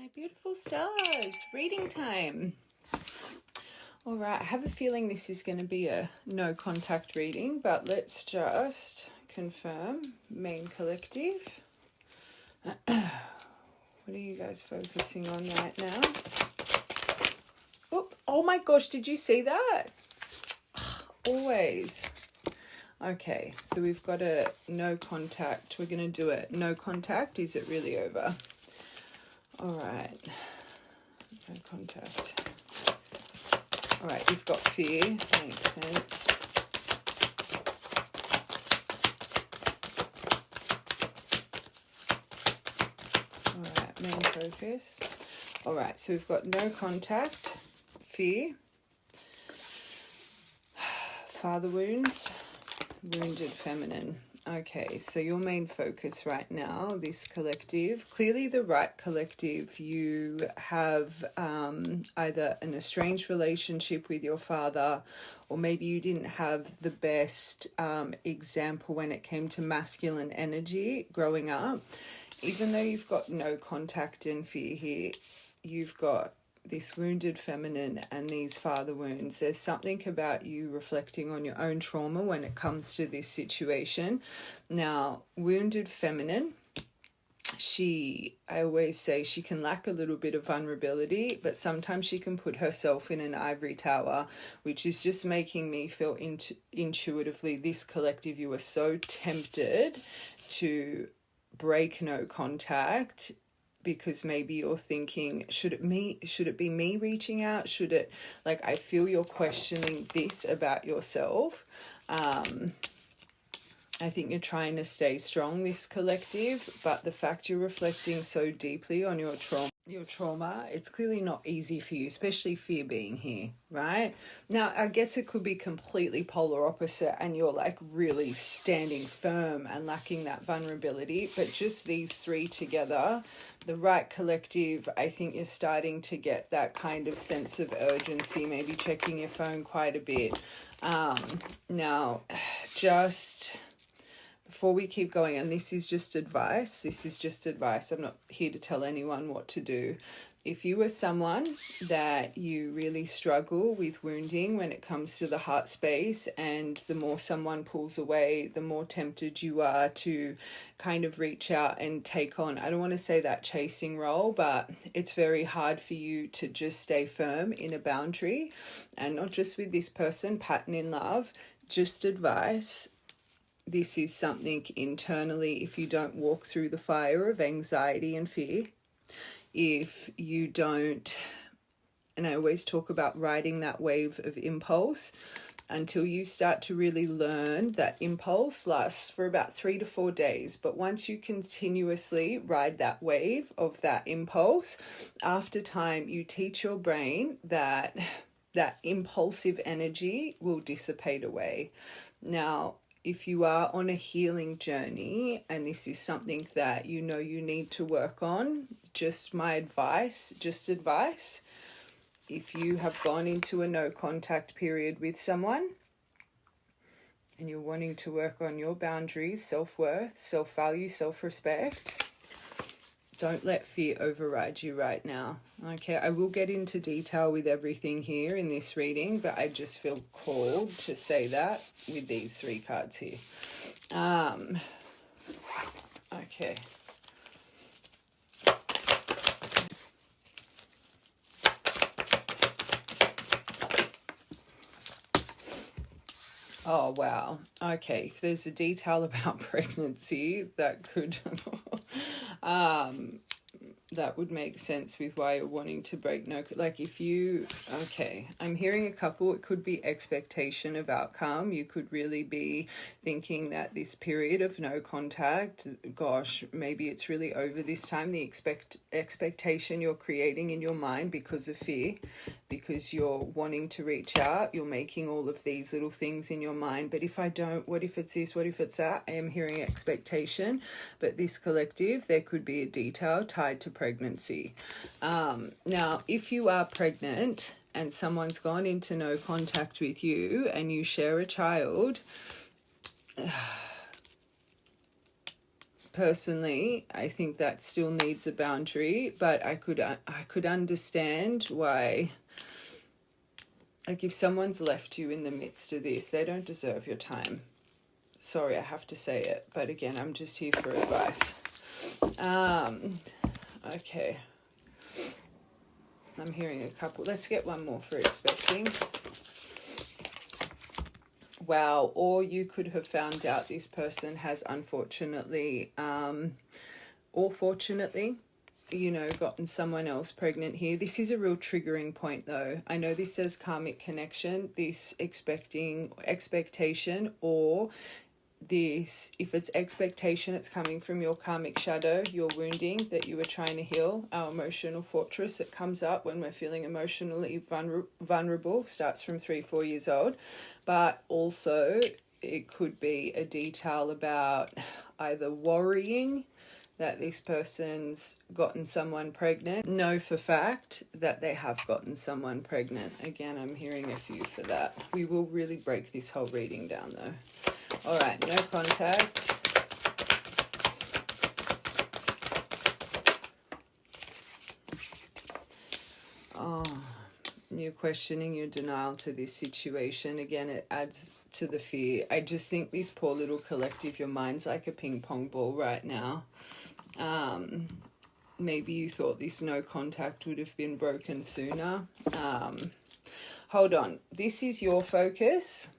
My beautiful stars, reading time. All right, I have a feeling this is going to be a no contact reading, but let's just confirm. Main collective. What are you guys focusing on right now? Oh my gosh, did you see that? Always. Okay, so we've got a no contact. We're going to do it. No contact. Is it really over? All right. No contact. All right, you've got fear. Makes sense. All right, main focus. All right, so we've got no contact, fear, father wounds, wounded feminine. Okay, so your main focus right now, this collective, clearly the right collective, you have either an estranged relationship with your father, or maybe you didn't have the best example when it came to masculine energy growing up. Even though you've got no contact and fear here, you've got this wounded feminine and these father wounds. There's something about you reflecting on your own trauma when it comes to this situation. Now, wounded feminine, I always say she can lack a little bit of vulnerability, but sometimes she can put herself in an ivory tower, which is just making me feel intuitively, this collective, you are so tempted to break no contact, because maybe you're thinking, should it be me reaching out? Should it, like, I feel you're questioning this about yourself. I think you're trying to stay strong, this collective, but the fact you're reflecting so deeply on your trauma, it's clearly not easy for you, especially fear being here, right? Now, I guess it could be completely polar opposite and you're like really standing firm and lacking that vulnerability, but just these three together, the right collective, I think you're starting to get that kind of sense of urgency, maybe checking your phone quite a bit. Now, just before we keep going, and this is just advice, I'm not here to tell anyone what to do. If you are someone that you really struggle with wounding when it comes to the heart space, and the more someone pulls away, the more tempted you are to kind of reach out and take on, I don't want to say that chasing role, but it's very hard for you to just stay firm in a boundary, and not just with this person, pattern in love, just advice. This is something internally, if you don't walk through the fire of anxiety and fear, if you don't, and I always talk about riding that wave of impulse, until you start to really learn that impulse lasts for about 3 to 4 days. But once you continuously ride that wave of that impulse, after time, you teach your brain that that impulsive energy will dissipate away. Now, if you are on a healing journey and this is something that you know you need to work on, just advice, if you have gone into a no contact period with someone and you're wanting to work on your boundaries, self-worth, self-value, self-respect, don't let fear override you right now. Okay, I will get into detail with everything here in this reading, but I just feel called to say that with these three cards here. Okay. Oh, wow. Okay, if there's a detail about pregnancy, that could... that would make sense with why you're wanting to break no, like if you, okay, I'm hearing a couple, it could be expectation of outcome. You could really be thinking that this period of no contact, gosh, maybe it's really over this time, the expectation you're creating in your mind because of fear, because you're wanting to reach out, you're making all of these little things in your mind. But if I don't, what if it's this, what if it's that? I am hearing expectation, but this collective, there could be a detail tied to pregnancy. Now, if you are pregnant and someone's gone into no contact with you and you share a child, personally, I think that still needs a boundary, but I could understand why, like, if someone's left you in the midst of this, they don't deserve your time. Sorry, I have to say it, but again, I'm just here for advice. Okay. I'm hearing a couple. Let's get one more for expecting. Wow, or you could have found out this person has unfortunately, or fortunately, you know, gotten someone else pregnant here. This is a real triggering point though. I know this says karmic connection, this expectation, or this, if it's expectation, it's coming from your karmic shadow, your wounding that you were trying to heal. Our emotional fortress that comes up when we're feeling emotionally vulnerable starts from 3-4 years old. But also it could be a detail about either worrying that this person's gotten someone pregnant. Know for fact that they have gotten someone pregnant. Again, I'm hearing a few for that. We will really break this whole reading down though. All right, no contact. Oh, you're questioning your denial to this situation. Again, it adds to the fear. I just think this poor little collective, your mind's like a ping pong ball right now. Maybe you thought this no contact would have been broken sooner. Hold on. This is your focus.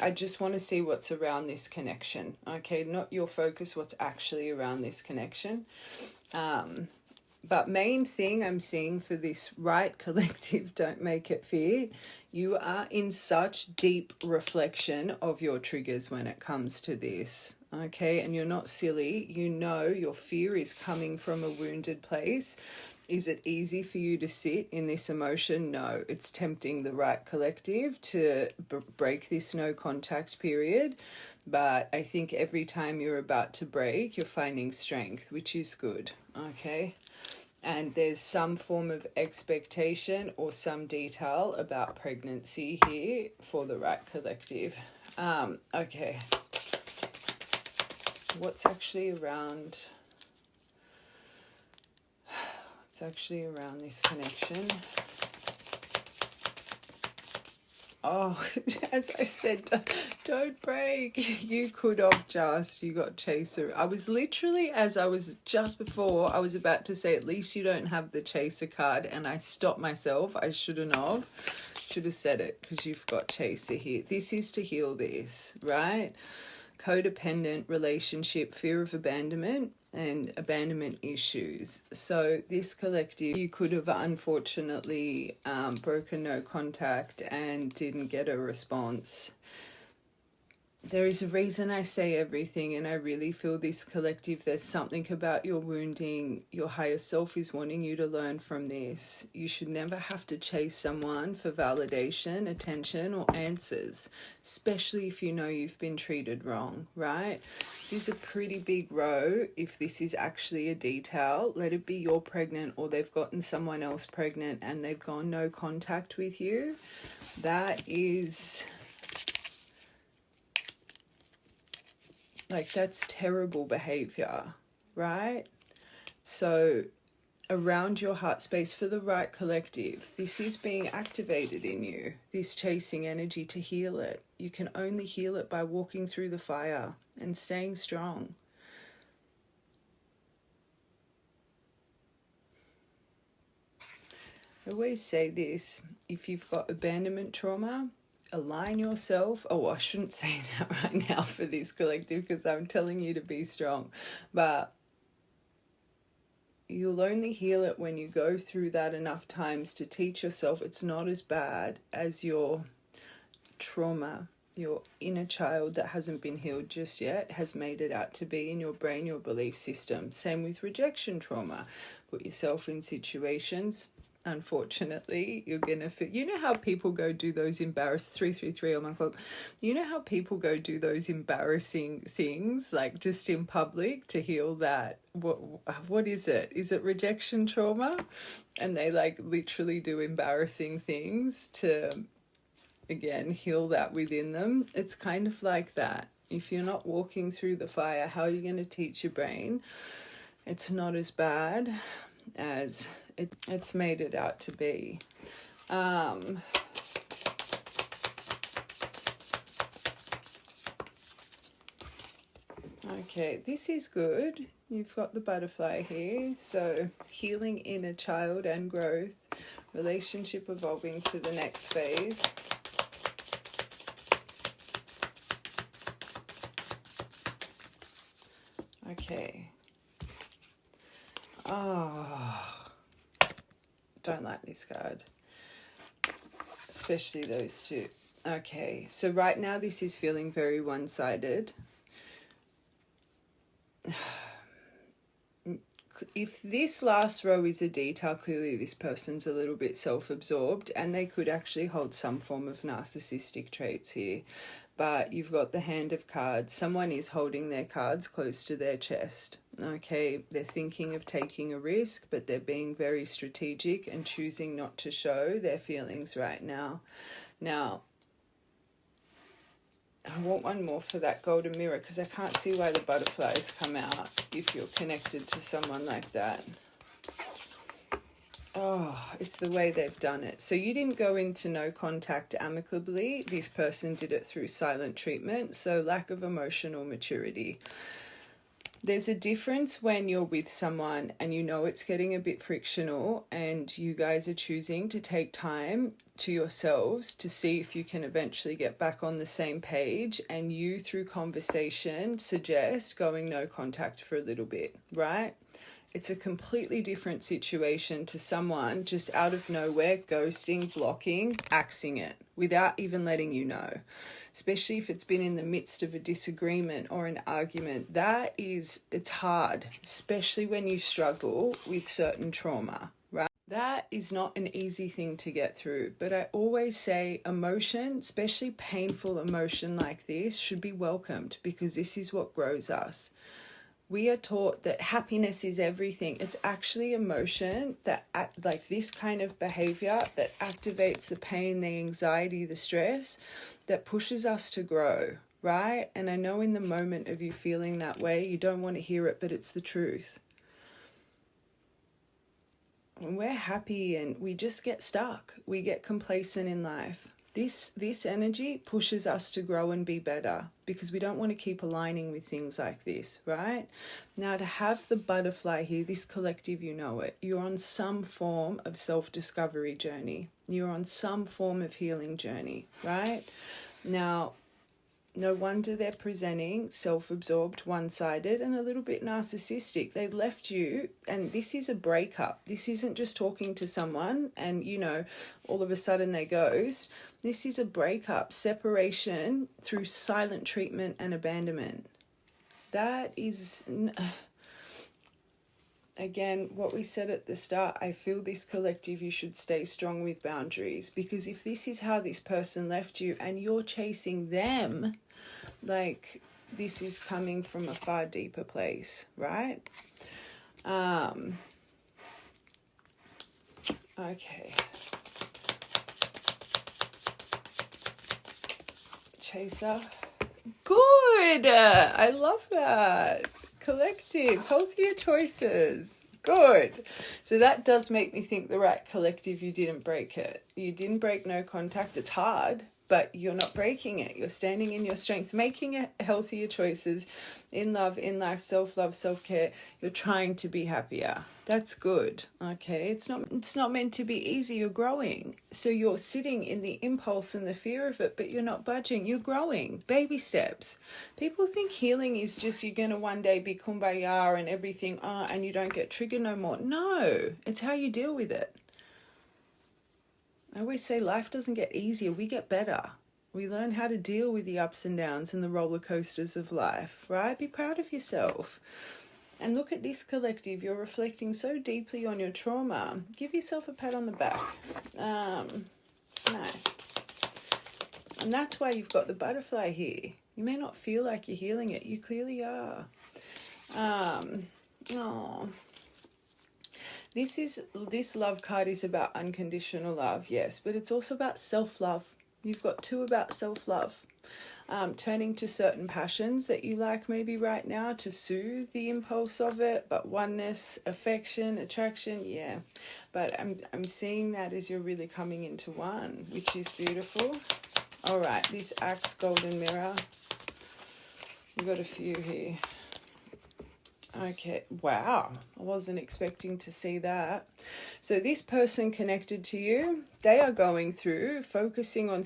I just want to see what's around this connection. Okay, not your focus, what's actually around this connection. But main thing I'm seeing for this, right, collective, don't make it fear. You are in such deep reflection of your triggers when it comes to this. Okay, and you're not silly. You know your fear is coming from a wounded place. Is it easy for you to sit in this emotion? No, it's tempting the right collective to break this no contact period. But I think every time you're about to break, you're finding strength, which is good. Okay. And there's some form of expectation or some detail about pregnancy here for the right collective. Okay. What's actually around... actually around this connection? Oh, as I said, don't break. You could have you got chaser. I was literally, as I was just before, I was about to say, at least you don't have the chaser card, and I stopped myself. I shouldn't have. Should have said it, because you've got chaser here. This is to heal this, right? Codependent relationship, fear of abandonment, and abandonment issues. So this collective, you could have unfortunately broken no contact and didn't get a response. There is a reason I say everything, and I really feel this collective, there's something about your wounding. Your higher self is wanting you to learn from this. You should never have to chase someone for validation, attention, or answers, especially if you know you've been treated wrong, right? This is a pretty big row. If this is actually a detail, let it be you're pregnant or they've gotten someone else pregnant and they've gone no contact with you. That is... like, that's terrible behavior, right? So around your heart space for the right collective, this is being activated in you, this chasing energy to heal it. You can only heal it by walking through the fire and staying strong. I always say this, if you've got abandonment trauma, align yourself. Oh, I shouldn't say that right now for this collective, because I'm telling you to be strong. But you'll only heal it when you go through that enough times to teach yourself it's not as bad as your trauma, your inner child that hasn't been healed just yet has made it out to be in your brain, your belief system. Same with rejection trauma. Put yourself in situations, unfortunately, you're gonna feel, you know how people go do those 333 on my clock, you know how people go do those embarrassing things, like just in public, to heal that, what is it rejection trauma? And they like literally do embarrassing things to, again, heal that within them. It's kind of like that. If you're not walking through the fire, how are you going to teach your brain it's not as bad as it's made it out to be? Okay, this is good. You've got the butterfly here. So healing inner child and growth, relationship evolving to the next phase. Okay. Oh, don't like this card. Especially those two. Okay, so right now this is feeling very one-sided. If this last row is a detail, clearly this person's a little bit self-absorbed and they could actually hold some form of narcissistic traits here. But you've got the hand of cards. Someone is holding their cards close to their chest. Okay, they're thinking of taking a risk, but they're being very strategic and choosing not to show their feelings right now. Now, I want one more for that golden mirror because I can't see why the butterflies come out if you're connected to someone like that. Oh, it's the way they've done it. So you didn't go into no contact amicably. This person did it through silent treatment. So lack of emotional maturity. There's a difference when you're with someone and you know it's getting a bit frictional and you guys are choosing to take time to yourselves to see if you can eventually get back on the same page, and you through conversation suggest going no contact for a little bit, right? It's a completely different situation to someone just out of nowhere ghosting, blocking, axing it without even letting you know. Especially if it's been in the midst of a disagreement or an argument. It's hard, especially when you struggle with certain trauma, right? That is not an easy thing to get through. But I always say emotion, especially painful emotion like this, should be welcomed because this is what grows us. We are taught that happiness is everything. It's actually emotion that, like this kind of behavior that activates the pain, the anxiety, the stress, that pushes us to grow, right? And I know in the moment of you feeling that way, you don't want to hear it, but it's the truth. When we're happy and we just get stuck, we get complacent in life. This energy pushes us to grow and be better because we don't want to keep aligning with things like this, right? Now, to have the butterfly here, this collective, you know it. You're on some form of self-discovery journey. You're on some form of healing journey, right? Now, no wonder they're presenting self-absorbed, one-sided, and a little bit narcissistic. They left you, and this is a breakup. This isn't just talking to someone and, you know, all of a sudden they ghost. This is a breakup, separation through silent treatment and abandonment. That is, again, what we said at the start. I feel this collective, you should stay strong with boundaries, because if this is how this person left you and you're chasing them, like, this is coming from a far deeper place, right? Okay. Chaser. Good. I love that. Collective, healthier choices. Good. So that does make me think the right collective, you didn't break it. You didn't break no contact. It's hard, but you're not breaking it. You're standing in your strength, making it healthier choices in love, in life, self-love, self-care. You're trying to be happier. That's good. Okay. It's not meant to be easy. You're growing. So you're sitting in the impulse and the fear of it, but you're not budging. You're growing. Baby steps. People think healing is just you're going to one day be kumbaya and everything, and you don't get triggered no more. No, it's how you deal with it. I always say life doesn't get easier. We get better. We learn how to deal with the ups and downs and the roller coasters of life, right? Be proud of yourself. And look at this collective. You're reflecting so deeply on your trauma. Give yourself a pat on the back. It's nice. And that's why you've got the butterfly here. You may not feel like you're healing it. You clearly are. This love card is about unconditional love, yes, but it's also about self-love. You've got two about self-love. turning to certain passions that you like maybe right now to soothe the impulse of it. But oneness, affection, attraction, yeah. But I'm seeing that as you're really coming into one, which is beautiful. All right, this Axe Golden Mirror. We've got a few here. Okay, wow, I wasn't expecting to see that. So this person connected to you, they are going through focusing on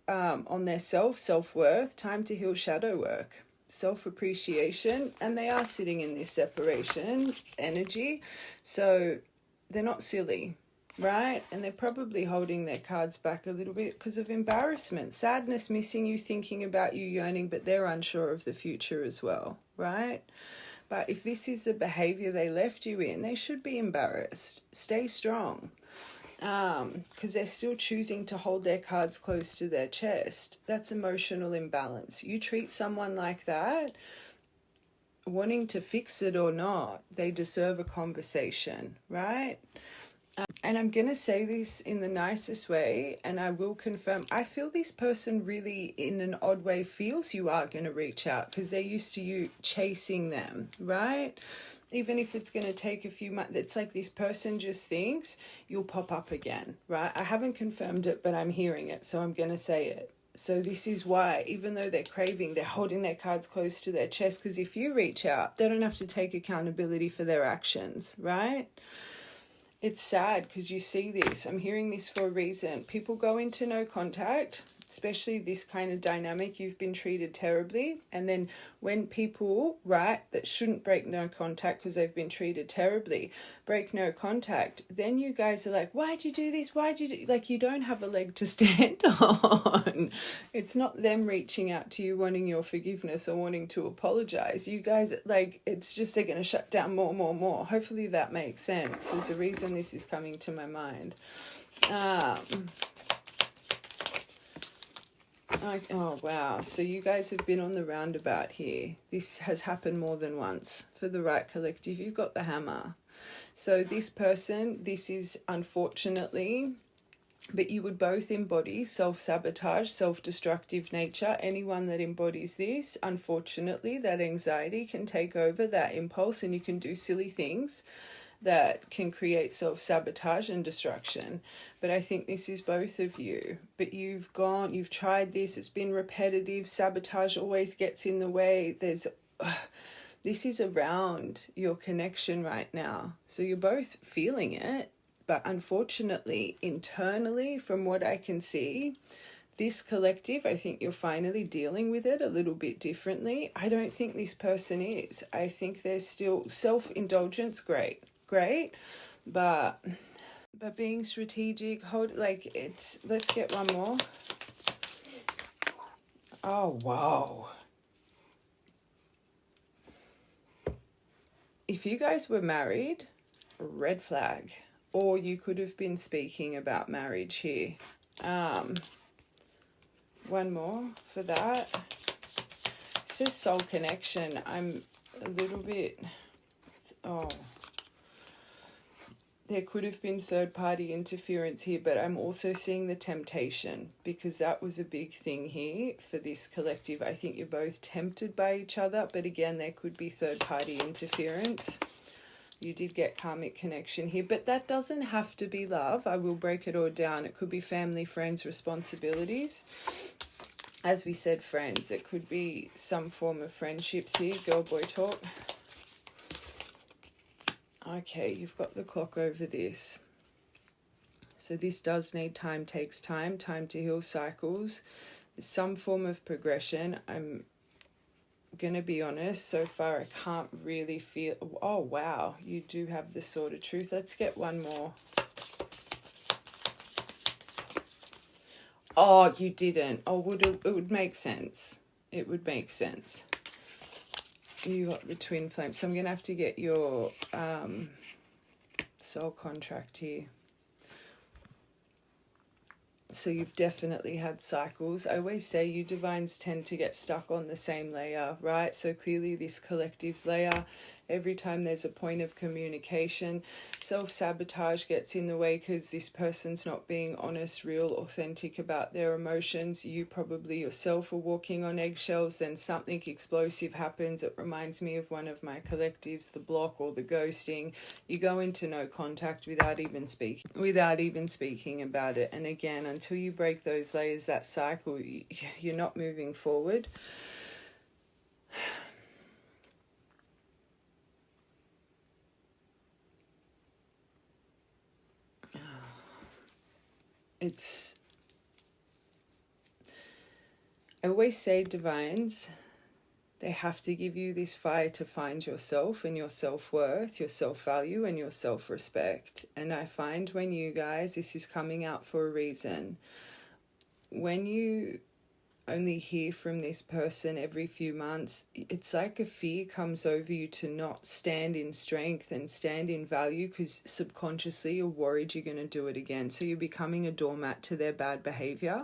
on their self-worth, time to heal shadow work, self-appreciation, and they are sitting in this separation energy. So they're not silly, right? And they're probably holding their cards back a little bit because of embarrassment, sadness, missing you, thinking about you, yearning, but they're unsure of the future as well, right? But if this is the behavior they left you in, they should be embarrassed. Stay strong. Because they're still choosing to hold their cards close to their chest. That's emotional imbalance. You treat someone like that, wanting to fix it or not, they deserve a conversation, right? And I'm going to say this in the nicest way, and I will confirm, I feel this person really, in an odd way, feels you are going to reach out because they're used to you chasing them, right? Even if it's going to take a few months, it's like this person just thinks you'll pop up again, right? I haven't confirmed it, but I'm hearing it, so I'm going to say it. So this is why, even though they're craving, they're holding their cards close to their chest, because if you reach out, they don't have to take accountability for their actions, right? It's sad because you see this. I'm hearing this for a reason. People go into no contact, especially this kind of dynamic. You've been treated terribly. And then when people, right, that shouldn't break no contact because they've been treated terribly, break no contact, then you guys are like, why'd you do this? Why'd you do... Like, you don't have a leg to stand on. It's not them reaching out to you wanting your forgiveness or wanting to apologize. You guys, like, it's just they're going to shut down more. Hopefully that makes sense. There's a reason this is coming to my mind. Oh, wow. So you guys have been on the roundabout here. This has happened more than once. For the right collective, you've got the Hammer. So this person, this is unfortunately, but you would both embody self-sabotage, self-destructive nature. Anyone that embodies this, unfortunately, that anxiety can take over that impulse and you can do silly things that can create self-sabotage and destruction. But I think this is both of you. But you've tried this, it's been repetitive, sabotage always gets in the way. This is around your connection right now. So you're both feeling it, but unfortunately, internally, from what I can see, this collective, I think you're finally dealing with it a little bit differently. I don't think this person is. I think there's still self-indulgence, great, but being strategic, let's get one more. Oh, wow. If you guys were married, red flag, or you could have been speaking about marriage here. One more for that. It says soul connection. I'm a little bit, there could have been third-party interference here, but I'm also seeing the temptation, because that was a big thing here for this collective. I think you're both tempted by each other, but again, there could be third-party interference. You did get karmic connection here, but that doesn't have to be love. I will break it all down. It could be family, friends, responsibilities. As we said, friends. It could be some form of friendships here. Girl, boy talk. Okay, you've got the clock over this. So this does need time, takes time to heal cycles. Some form of progression. I'm going to be honest, so far I can't really feel... Oh, wow, you do have the Sword of Truth. Let's get one more. Oh, you didn't. Oh, it would make sense. It would make sense. You got the Twin Flame. So I'm going to have to get your soul contract here. So you've definitely had cycles. I always say you divines tend to get stuck on the same layer, right? So clearly this collective's layer, Every time there's a point of communication, self-sabotage gets in the way because this person's not being honest, real, authentic about their emotions. You probably yourself are walking on eggshells, then something explosive happens. It reminds me of one of my collectives, the block or the ghosting. You go into no contact without even speaking about it. And again, until you break those layers, that cycle, you're not moving forward. I always say, divines, they have to give you this fire to find yourself and your self-worth, your self-value and your self-respect. And I find when you guys, this is coming out for a reason, when you only hear from this person every few months, it's like a fear comes over you to not stand in strength and stand in value, because subconsciously you're worried you're going to do it again. So you're becoming a doormat to their bad behavior,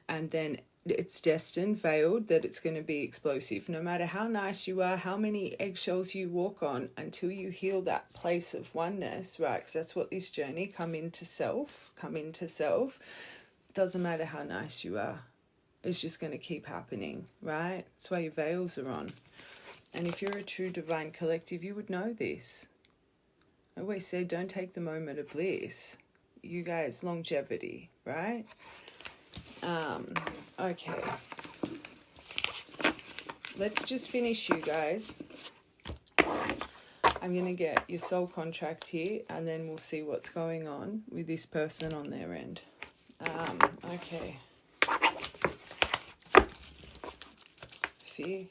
and then it's destined, veiled, that it's going to be explosive. No matter how nice you are, how many eggshells you walk on, until you heal that place of oneness, right? Because that's what this journey, come into self, doesn't matter how nice you are. It's just going to keep happening, right? That's why your veils are on. And if you're a true divine collective, you would know this. I always say, don't take the moment of bliss. You guys, longevity, right? Okay. Let's just finish, you guys. I'm going to get your soul contract here, and then we'll see what's going on with this person on their end. Okay. Fear.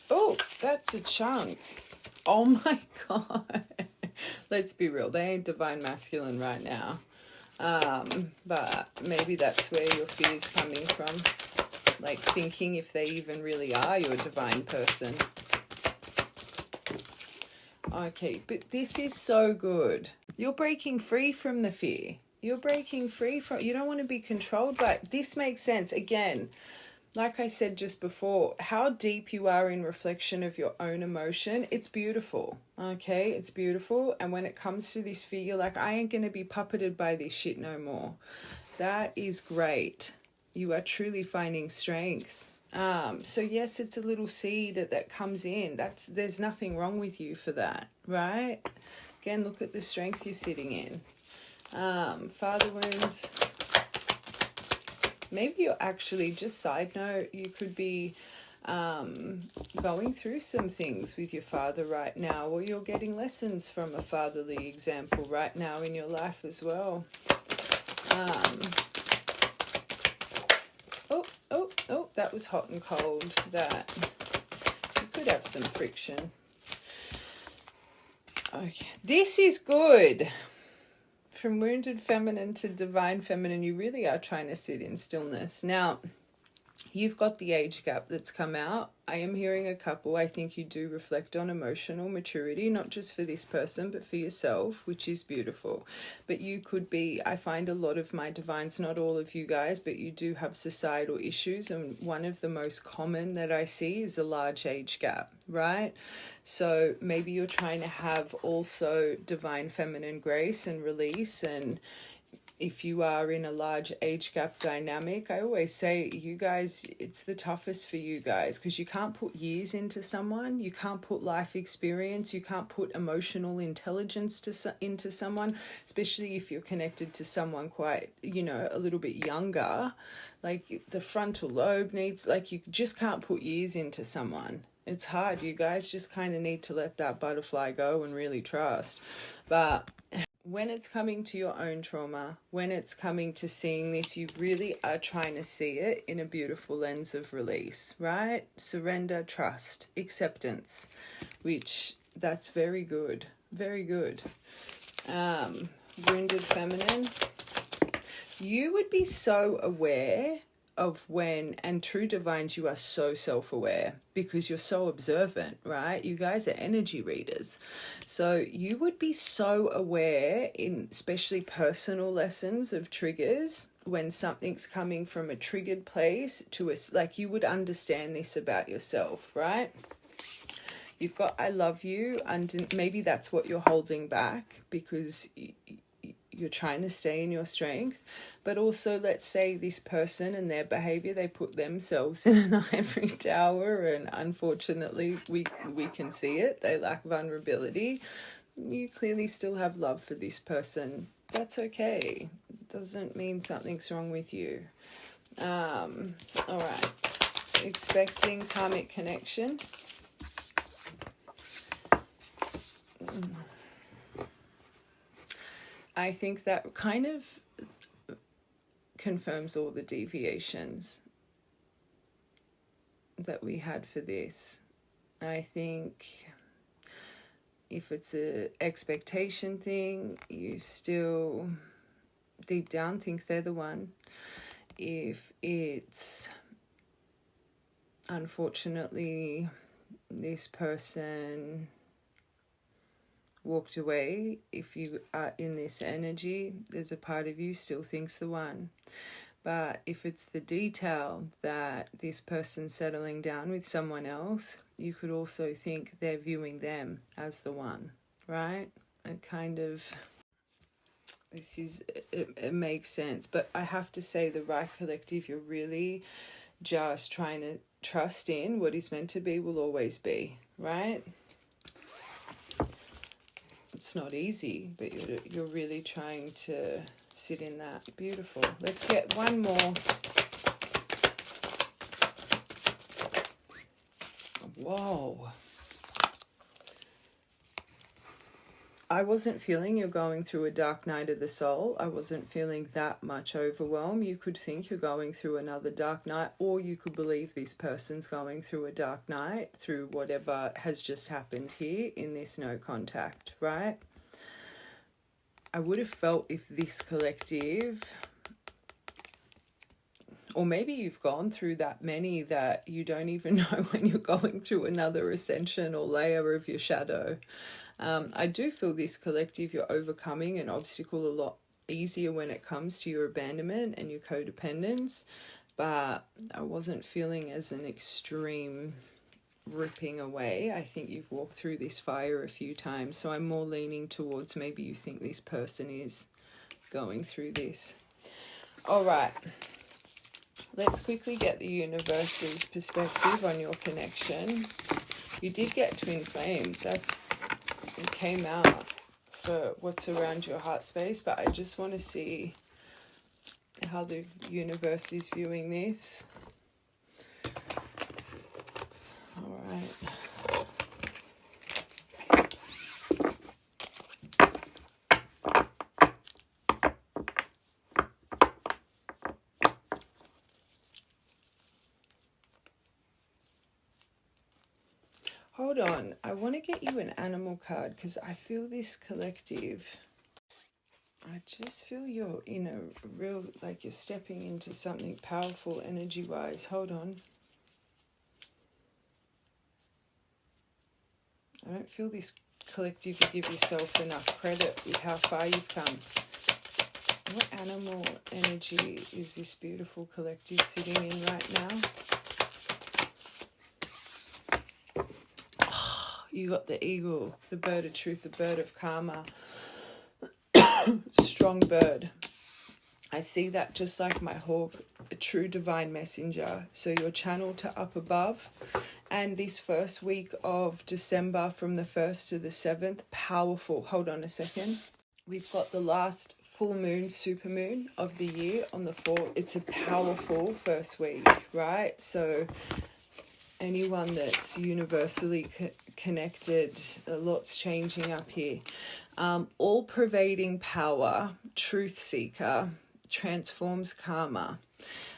Oh, that's a chunk. Oh my God. Let's be real. They ain't divine masculine right now. But maybe that's where your fear is coming from. Like thinking if they even really are your divine person. Okay, but this is so good. You're breaking free from the fear. You're breaking free from, you don't want to be controlled by, this makes sense. Again, like I said just before, how deep you are in reflection of your own emotion, it's beautiful, okay? It's beautiful. And when it comes to this fear, you're like, I ain't going to be puppeted by this shit no more. That is great. You are truly finding strength. So yes, it's a little seed that comes in. There's nothing wrong with you for that, right? Again, look at the strength you're sitting in. Father wounds. Maybe you're actually, just side note, you could be going through some things with your father right now, or you're getting lessons from a fatherly example right now in your life as well. Oh, that was hot and cold. That you could have some friction. Okay, this is good. From wounded feminine to divine feminine, you really are trying to sit in stillness. Now, you've got the age gap that's come out. I am hearing a couple. I think you do reflect on emotional maturity, not just for this person, but for yourself, which is beautiful. But you could be, I find a lot of my divines, not all of you guys, but you do have societal issues. And one of the most common that I see is a large age gap, right? So maybe you're trying to have also divine feminine grace and release. And if you are in a large age gap dynamic, I always say, you guys, it's the toughest for you guys, because you can't put years into someone, you can't put life experience, you can't put emotional intelligence into someone, especially if you're connected to someone quite, a little bit younger. Like the frontal lobe needs, like you just can't put years into someone. It's hard. You guys just kind of need to let that butterfly go and really trust. But when it's coming to your own trauma, when it's coming to seeing this, you really are trying to see it in a beautiful lens of release, right? Surrender, trust, acceptance, which that's very good, very good. Wounded feminine. You would be so aware of when, and true divines, you are so self-aware because you're so observant, right? You guys are energy readers. So you would be so aware in especially personal lessons of triggers when something's coming from a triggered place to us, like you would understand this about yourself, right? You've got I love you, and maybe that's what you're holding back because you're trying to stay in your strength. But also, let's say this person and their behavior, they put themselves in an ivory tower, and unfortunately we can see it. They lack vulnerability. You clearly still have love for this person. That's okay. Doesn't mean something's wrong with you. All right. Expecting karmic connection. I think that kind of confirms all the deviations that we had for this. I think if it's a expectation thing, you still deep down think they're the one. If it's unfortunately this person walked away, if you are in this energy, there's a part of you still thinks the one. But if it's the detail that this person's settling down with someone else, you could also think they're viewing them as the one, right? It kind of, it makes sense. But I have to say, the right collective, you're really just trying to trust in what is meant to be will always be, right? It's not easy, but you're really trying to sit in that. Beautiful. Let's get one more. Whoa. I wasn't feeling you're going through a dark night of the soul. I wasn't feeling that much overwhelm. You could think you're going through another dark night, or you could believe this person's going through a dark night through whatever has just happened here in this no contact, right? I would have felt if this collective, or maybe you've gone through that many that you don't even know when you're going through another ascension or layer of your shadow. I do feel this collective, you're overcoming an obstacle a lot easier when it comes to your abandonment and your codependence, but I wasn't feeling as an extreme ripping away. I think you've walked through this fire a few times, so I'm more leaning towards maybe you think this person is going through this. All right, let's quickly get the universe's perspective on your connection. You did get twin flame. It came out for what's around your heart space, but I just want to see how the universe is viewing this. All right. Hold on, I want to get you an animal card because I feel this collective. I just feel you're in a real, like you're stepping into something powerful energy-wise. Hold on. I don't feel this collective, you give yourself enough credit with how far you've come. What animal energy is this beautiful collective sitting in right now? You got the eagle, the bird of truth, the bird of karma. Strong bird. I see that just like my hawk, a true divine messenger. So your channel to up above. And this first week of December from the 1st to the 7th, powerful. Hold on a second. We've got the last full moon, super moon of the year on the 4th. It's a powerful first week, right? So anyone that's universally connected, a lot's changing up here. All pervading power, truth seeker, transforms karma.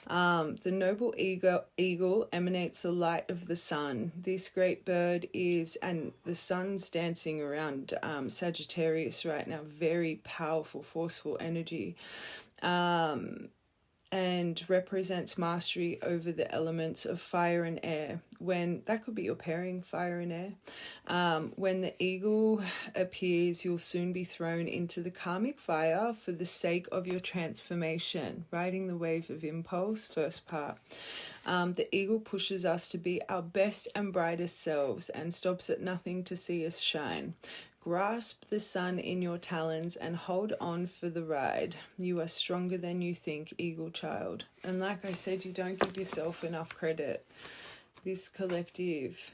The noble eagle emanates the light of the sun. This great bird is, and the sun's dancing around Sagittarius right now, very powerful, forceful energy. and represents mastery over the elements of fire and air. When that could be your pairing, fire and air. When the eagle appears, you'll soon be thrown into the karmic fire for the sake of your transformation. Riding the wave of impulse, first part. The eagle pushes us to be our best and brightest selves and stops at nothing to see us shine. Grasp the sun in your talons and hold on for the ride. You are stronger than you think, eagle child. And like I said, you don't give yourself enough credit. This collective,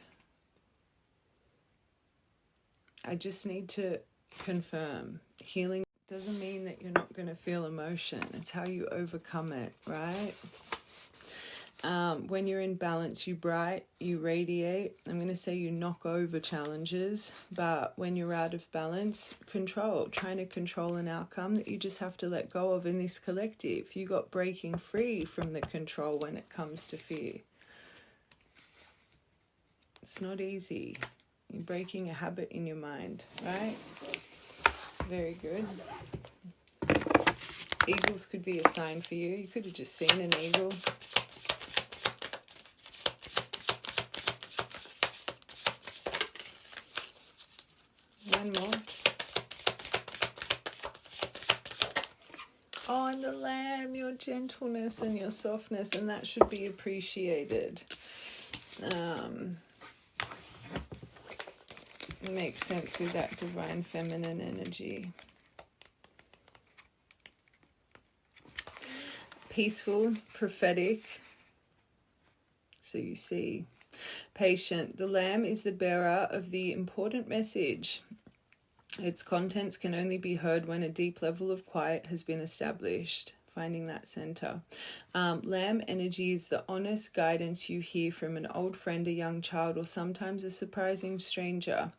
I just need to confirm, healing doesn't mean that you're not going to feel emotion. It's how you overcome it, right? When you're in balance, you radiate. I'm going to say you knock over challenges, but when you're out of balance, trying to control an outcome that you just have to let go of in this collective. You got breaking free from the control when it comes to fear. It's not easy. You're breaking a habit in your mind, right? Very good. Eagles could be a sign for you. You could have just seen an eagle. One more. Oh, and the lamb, your gentleness and your softness, and that should be appreciated. It makes sense with that divine feminine energy. Peaceful, prophetic. So you see, patient. The lamb is the bearer of the important message. Its contents can only be heard when a deep level of quiet has been established. Finding that center. Lamb energy is the honest guidance you hear from an old friend, a young child, or sometimes a surprising stranger.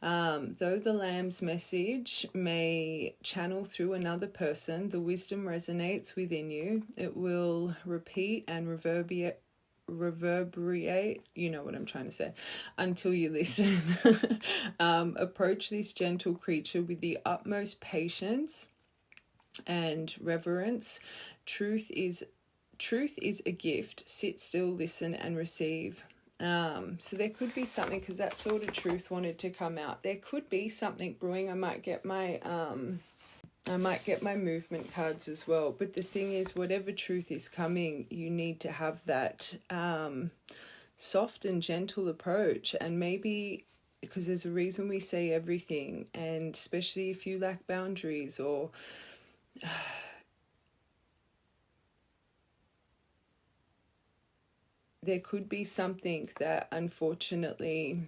Though the lamb's message may channel through another person, the wisdom resonates within you. It will repeat and reverberate, you know what I'm trying to say, until you listen. Approach this gentle creature with the utmost patience and reverence. Truth is a gift. Sit still, listen, and receive. So there could be something, because that sort of truth wanted to come out. There could be something brewing. I might get my movement cards as well. But the thing is, whatever truth is coming, you need to have that soft and gentle approach. And maybe because there's a reason we say everything, and especially if you lack boundaries, or there could be something that unfortunately,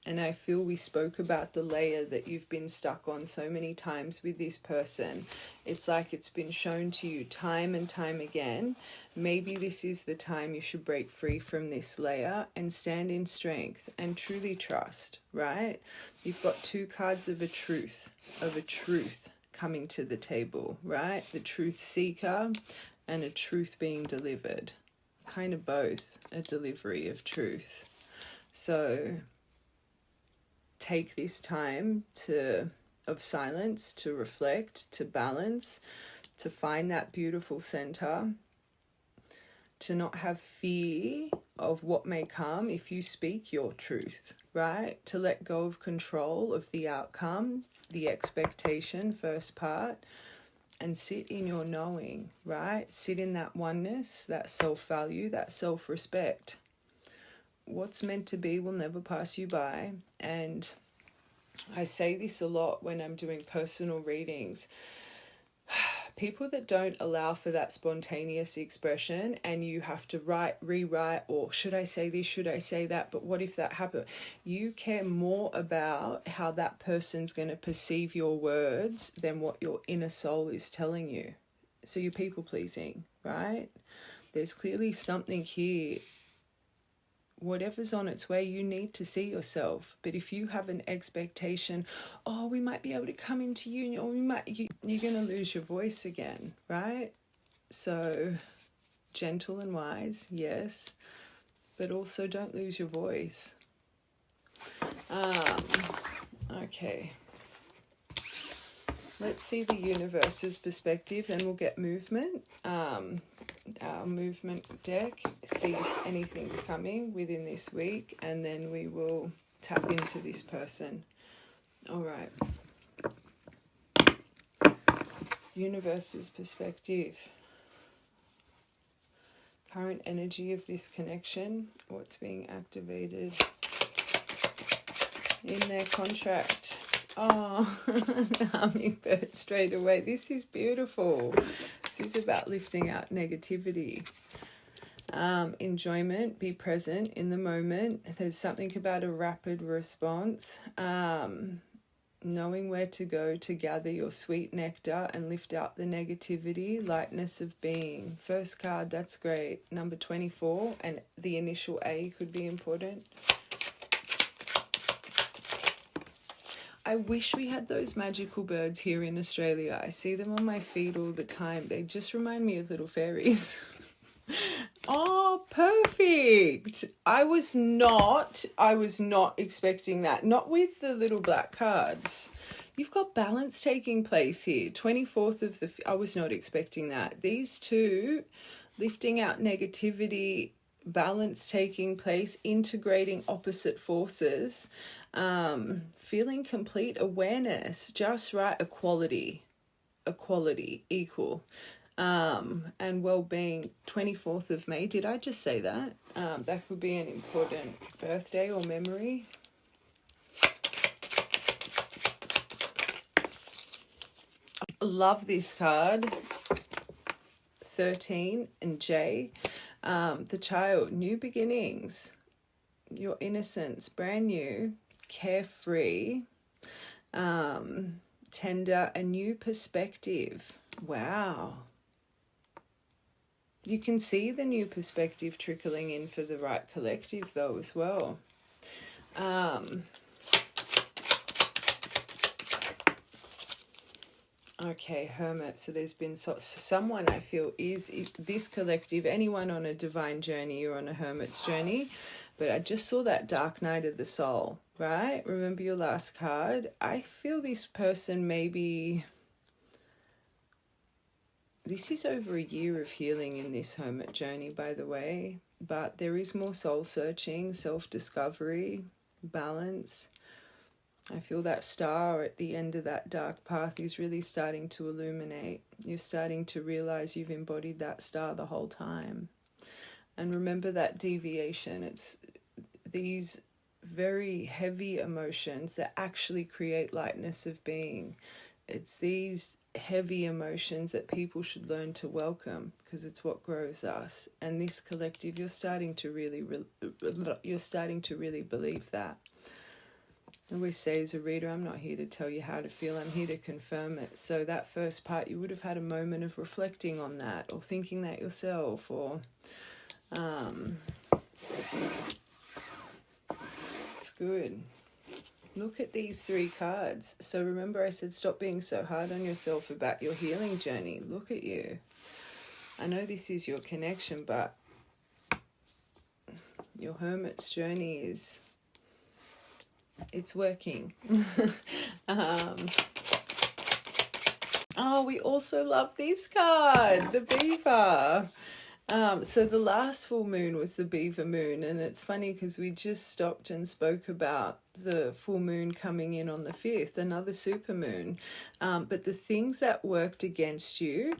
and I feel we spoke about the layer that you've been stuck on so many times with this person. It's like it's been shown to you time and time again. Maybe this is the time you should break free from this layer and stand in strength and truly trust, right? You've got two cards of a truth coming to the table, right? The truth seeker and a truth being delivered. Kind of both a delivery of truth. So take this time of silence to reflect, to balance, to find that beautiful center, to not have fear of what may come if you speak your truth, right? To let go of control of the outcome, the expectation, first part, and sit in your knowing, right? Sit in that oneness, that self-value, that self-respect. What's meant to be will never pass you by. And I say this a lot when I'm doing personal readings. People that don't allow for that spontaneous expression, and you have to rewrite, or should I say this, should I say that, but what if that happened? You care more about how that person's going to perceive your words than what your inner soul is telling you. So you're people pleasing, right? There's clearly something here. Whatever's on its way, you need to see yourself. But if you have an expectation, oh, we might be able to come into union, or you're going to lose your voice again, right? So gentle and wise, yes, but also don't lose your voice. Okay. Let's see the universe's perspective, and we'll get movement. Our movement deck, see if anything's coming within this week, and then we will tap into this person. All right. Universe's perspective. Current energy of this connection, what's being activated in their contract. Oh, hummingbird straight away. This is beautiful. This is about lifting out negativity. Enjoyment, be present in the moment. There's something about a rapid response. Knowing where to go to gather your sweet nectar and lift out the negativity. Lightness of being. First card, that's great. Number 24, and the initial A could be important. I wish we had those magical birds here in Australia. I see them on my feed all the time. They just remind me of little fairies. Oh, perfect. I was not expecting that. Not with the little black cards. You've got balance taking place here. 24th of the... I was not expecting that. These two, lifting out negativity, balance taking place, integrating opposite forces, feeling complete awareness, just right, equality, equal, and well-being. 24th of May. Did I just say that? That could be an important birthday or memory. Love this card. 13 and J. The child, new beginnings, your innocence, brand new, carefree, tender, a new perspective. Wow. You can see the new perspective trickling in for the right collective though as well. Okay, Hermit. So there's been someone I feel is this collective, anyone on a divine journey or on a hermit's journey. But I just saw that dark night of the soul, right? Remember your last card? I feel this person maybe... This is over a year of healing in this hermit journey, by the way. But there is more soul searching, self-discovery, balance. I feel that star at the end of that dark path is really starting to illuminate. You're starting to realize you've embodied that star the whole time. And remember that deviation. It's these very heavy emotions that actually create lightness of being. It's these heavy emotions that people should learn to welcome because it's what grows us. And this collective, you're starting to really believe that. I always say as a reader, I'm not here to tell you how to feel, I'm here to confirm it. So that first part, you would have had a moment of reflecting on that or thinking that yourself, or it's good. Look at these three cards. So remember I said stop being so hard on yourself about your healing journey. Look at you. I know this is your connection, but your hermit's journey is... it's working. Oh, we also love this card, the beaver. So the last full moon was the beaver moon, and it's funny because we just stopped and spoke about the full moon coming in on the 5th, another super moon. But the things that worked against you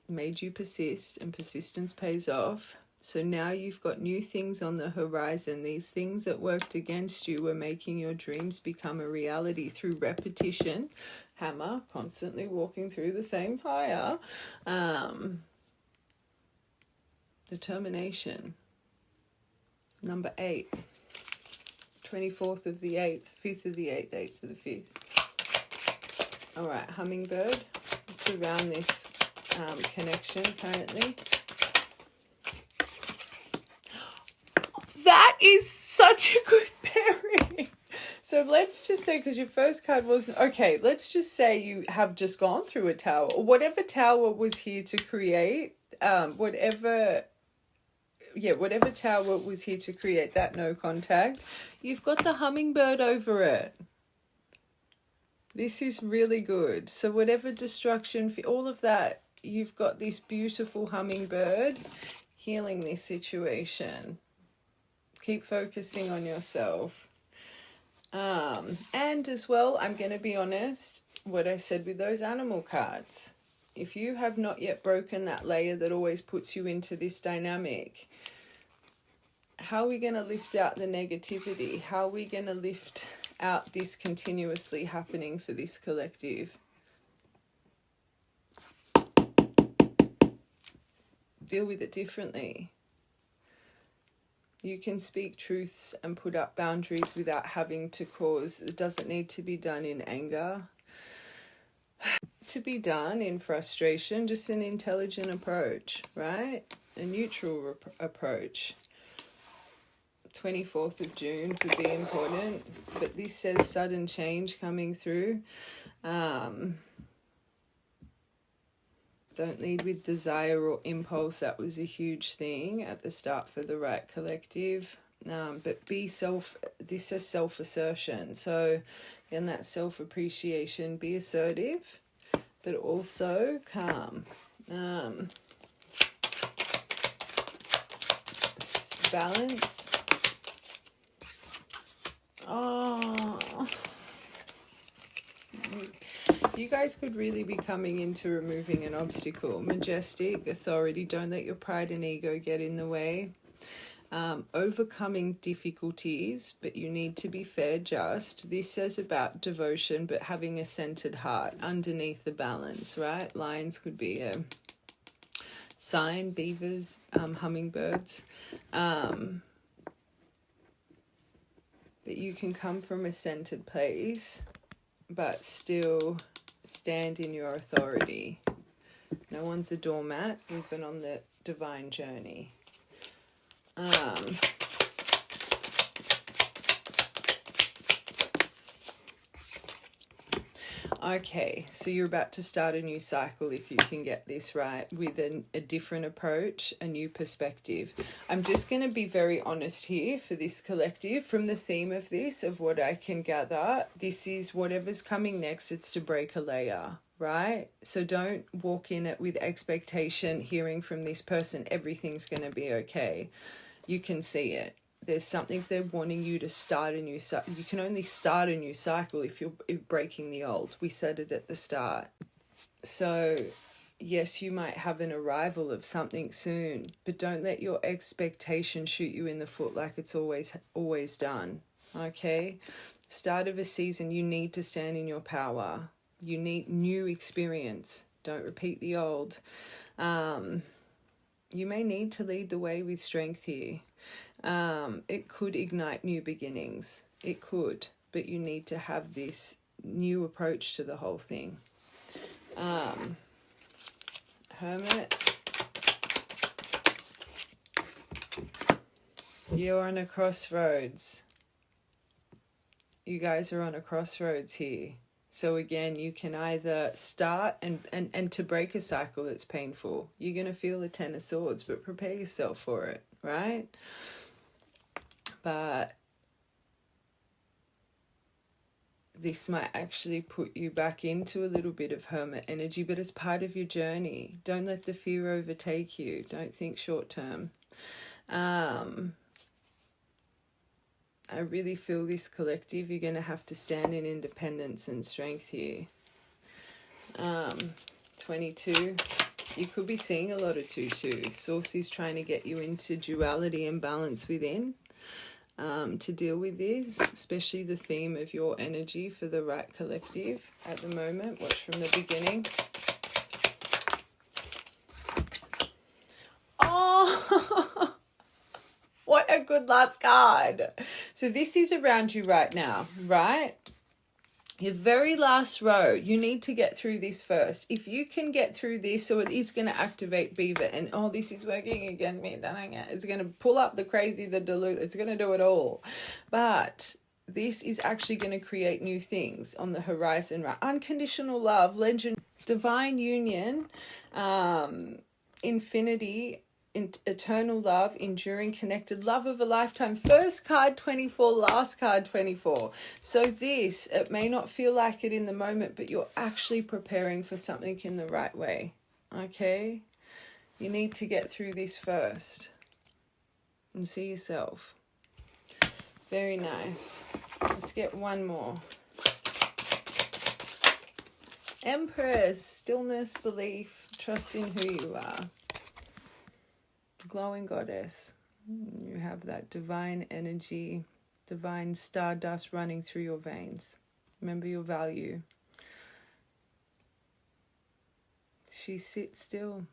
made you persist, and persistence pays off. So now you've got new things on the horizon. These things that worked against you were making your dreams become a reality through repetition. Hammer, constantly walking through the same fire. Determination. Number 8. 24th of the 8th, 5th of the 8th, 8th of the 5th. All right, hummingbird. It's around this connection currently. That is such a good pairing. So let's just say, because your first card wasn't... Okay, let's just say you have just gone through a tower, or whatever tower was here to create, whatever tower was here to create that no contact, you've got the hummingbird over it. This is really good. So whatever destruction, all of that, you've got this beautiful hummingbird healing this situation. Keep focusing on yourself. And as well, I'm going to be honest, what I said with those animal cards. If you have not yet broken that layer that always puts you into this dynamic, how are we going to lift out the negativity? How are we going to lift out this continuously happening for this collective? Deal with it differently. You can speak truths and put up boundaries without having to cause. It doesn't need to be done in anger. To be done in frustration, just an intelligent approach, right? A neutral approach. 24th of June could be important, but this says sudden change coming through. Don't lead with desire or impulse. That was a huge thing at the start for the right collective. But this says self-assertion. So again, that self-appreciation, be assertive, but also calm. Balance. Oh, you guys could really be coming into removing an obstacle. Majestic, authority, don't let your pride and ego get in the way. Overcoming difficulties, but you need to be fair, just. This says about devotion, but having a centered heart underneath the balance, right? Lions could be a sign, beavers, hummingbirds. But you can come from a centered place, but still stand in your authority. No one's a doormat, even on the divine journey. Okay, so you're about to start a new cycle if you can get this right, with a different approach, a new perspective. I'm just going to be very honest here for this collective. From the theme of this, of what I can gather, this is whatever's coming next, it's to break a layer, right? So don't walk in it with expectation, hearing from this person, everything's going to be okay. You can see it. There's something they're wanting you to start a new cycle. You can only start a new cycle if you're breaking the old. We said it at the start. So, yes, you might have an arrival of something soon, but don't let your expectation shoot you in the foot like it's always done. Okay? Start of a season, you need to stand in your power. You need new experience. Don't repeat the old. You may need to lead the way with strength here. It could ignite new beginnings. It could, but you need to have this new approach to the whole thing. Hermit. You're on a crossroads. You guys are on a crossroads here. So again, you can either start and to break a cycle that's painful. You're going to feel the Ten of Swords, but prepare yourself for it, right? But this might actually put you back into a little bit of hermit energy, but it's part of your journey. Don't let the fear overtake you. Don't think short term. I really feel this collective, you're going to have to stand in independence and strength here. 22. You could be seeing a lot of 2-2. Source is trying to get you into duality and balance within. To deal with this, especially the theme of your energy for the right collective at the moment. Watch from the beginning. Oh, what a good last card. So this is around you right now, right? Your very last row, you need to get through this first. If you can get through this, so it is going to activate Beaver. And, oh, this is working again, me, dang it. It's going to pull up the crazy, the Duluth. It's going to do it all. But this is actually going to create new things on the horizon, right? Unconditional love, legend, divine union, infinity. eternal love, enduring, connected, love of a lifetime. First card 24, last card 24. So this, it may not feel like it in the moment, but you're actually preparing for something in the right way. Okay? You need to get through this first and see yourself. Very nice. Let's get one more. Empress, stillness, belief, trust in who you are. Glowing goddess. You have that divine energy, divine stardust running through your veins. Remember your value. She sits still.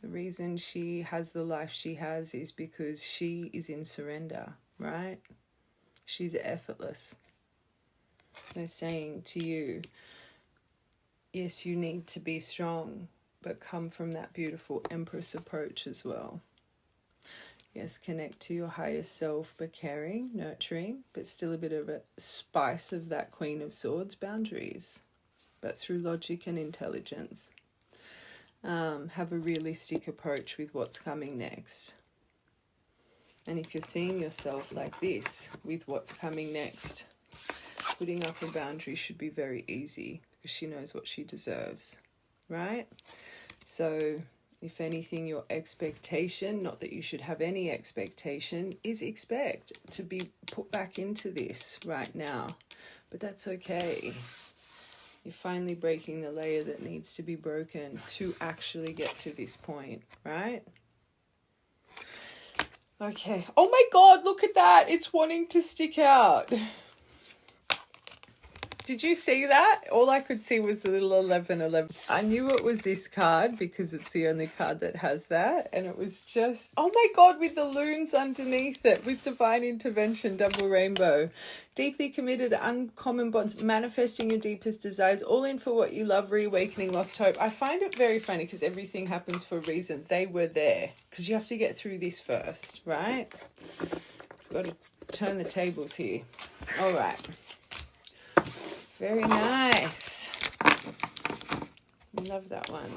The reason she has the life she has is because she is in surrender, right? She's effortless. They're saying to you, yes, you need to be strong, but come from that beautiful Empress approach as well. Yes, connect to your higher self, but caring, nurturing, but still a bit of a spice of that Queen of Swords, boundaries, but through logic and intelligence. Have a realistic approach with what's coming next. And if you're seeing yourself like this, with what's coming next, putting up a boundary should be very easy because she knows what she deserves, right? So if anything, your expectation, not that you should have any expectation, is expect to be put back into this right now. But that's okay. You're finally breaking the layer that needs to be broken to actually get to this point, right? Okay. Oh my God, look at that. It's wanting to stick out. Did you see that? All I could see was the little 1111. I knew it was this card because it's the only card that has that. And it was just, oh my God, with the loons underneath it, with divine intervention, double rainbow. Deeply committed, uncommon bonds, manifesting your deepest desires, all in for what you love, reawakening lost hope. I find it very funny because everything happens for a reason. They were there because you have to get through this first, right? We've got to turn the tables here. All right. Very nice. Love that one.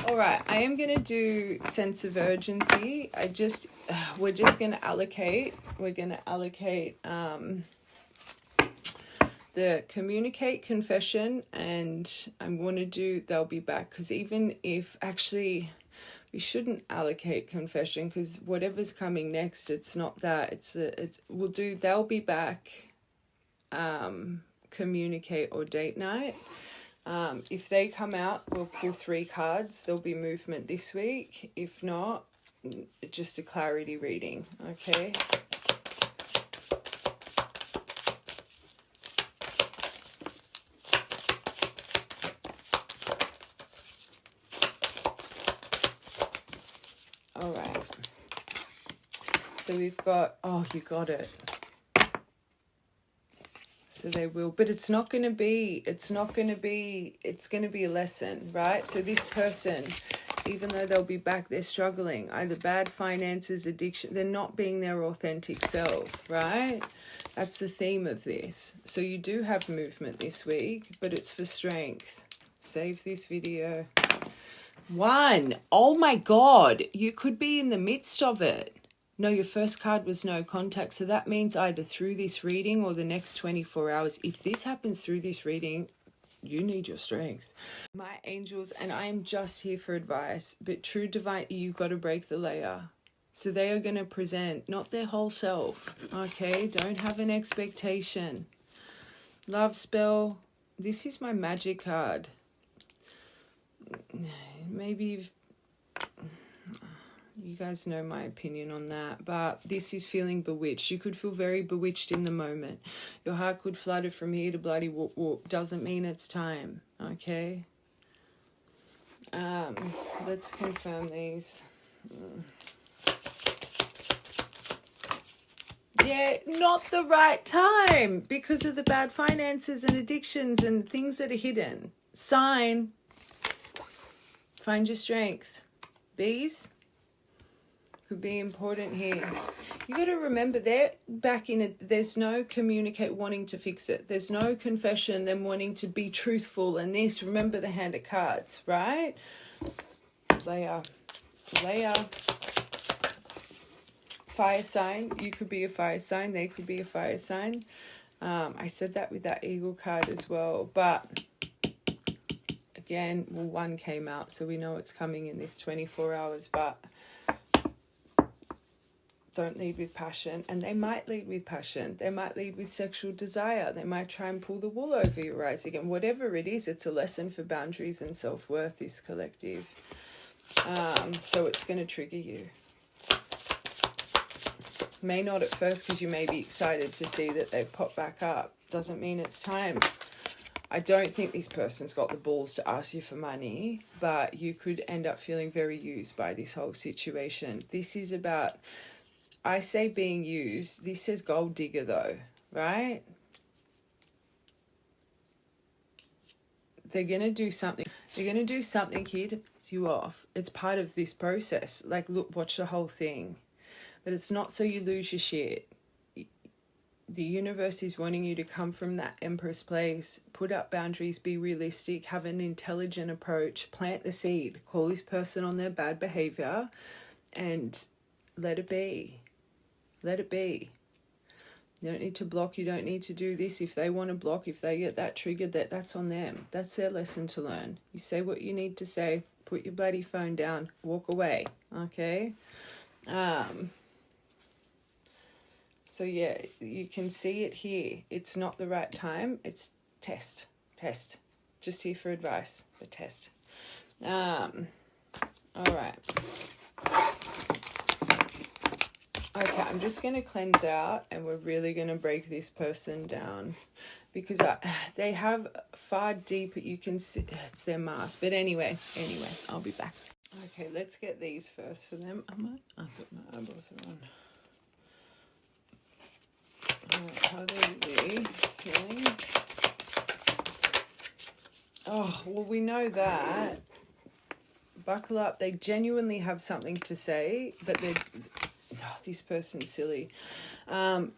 All right, I am going to do sense of urgency. We're just going to allocate. We're going to allocate the communicate, confession, and I'm going to do they'll be back. Because even if actually we shouldn't allocate confession because whatever's coming next, it's not that. We'll do they'll be back. Communicate or date night. If they come out, we'll pull 3 cards. There'll be movement this week. If not, just a clarity reading. Okay. All right. So we've got, oh, you got it. So they will, but it's going to be a lesson, right? So this person, even though they'll be back, they're struggling, either bad finances, addiction, they're not being their authentic self, right? That's the theme of this. So you do have movement this week, but it's for strength. Save this video. 1, oh my God, you could be in the midst of it. No, your first card was no contact. So that means either through this reading or the next 24 hours. If this happens through this reading, you need your strength. My angels, and I am just here for advice, but true divine, you've got to break the layer. So they are going to present, not their whole self. Okay, don't have an expectation. Love spell. This is my magic card. Maybe you guys know my opinion on that, but this is feeling bewitched. You could feel very bewitched in the moment. Your heart could flutter from here to bloody whoop whoop. Doesn't mean it's time, okay? Let's confirm these. Yeah, not the right time because of the bad finances and addictions and things that are hidden. Sign. Find your strength. Bees. Could be important here. You got to remember they're back in it. There's no communicate wanting to fix it. There's no confession, them wanting to be truthful and this. Remember the hand of cards, right? They are. layer. Fire sign. You could be a fire sign. They could be a fire sign. I said that with that eagle card as well. But again, well, one came out, so we know it's coming in this 24 hours. But don't lead with passion. And they might lead with passion. They might lead with sexual desire. They might try and pull the wool over your eyes again. Whatever it is, it's a lesson for boundaries and self-worth, this collective. So it's going to trigger you. May not at first, because you may be excited to see that they've popped back up. Doesn't mean it's time. I don't think this person's got the balls to ask you for money, but you could end up feeling very used by this whole situation. This is about, I say being used. This says gold digger though, right? They're going to do something. They're going to do something here to piss you off. It's part of this process. Like, look, watch the whole thing. But it's not so you lose your shit. The universe is wanting you to come from that Empress place, put up boundaries, be realistic, have an intelligent approach, plant the seed, call this person on their bad behavior, and let it be. Let it be. You don't need to block. You don't need to do this. If they want to block, if they get that triggered, that's on them. That's their lesson to learn. You say what you need to say, put your bloody phone down, walk away, okay? So yeah, you can see it here. It's not the right time. It's test. Just here for advice, but test. All right. Okay, I'm just going to cleanse out, and we're really going to break this person down, because they have far deeper, you can see, it's their mask. But anyway, I'll be back. Okay, let's get these first for them. I thought my eyeballs were on. How are they really feeling? Oh, well, we know that. Buckle up. They genuinely have something to say, but this person's silly.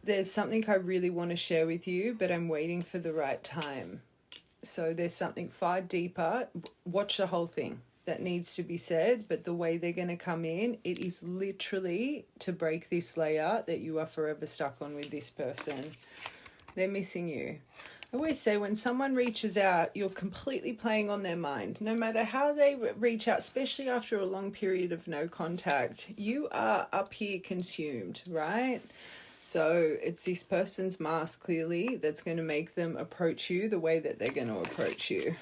There's something I really want to share with you, but I'm waiting for the right time. So there's something far deeper. Watch the whole thing. That needs to be said, but the way they're going to come in, it is literally to break this layer that you are forever stuck on with this person. They're missing you. I always say when someone reaches out, you're completely playing on their mind. No matter how they reach out, especially after a long period of no contact, you are up here consumed, right? So it's this person's mask, clearly, that's going to make them approach you the way that they're going to approach you.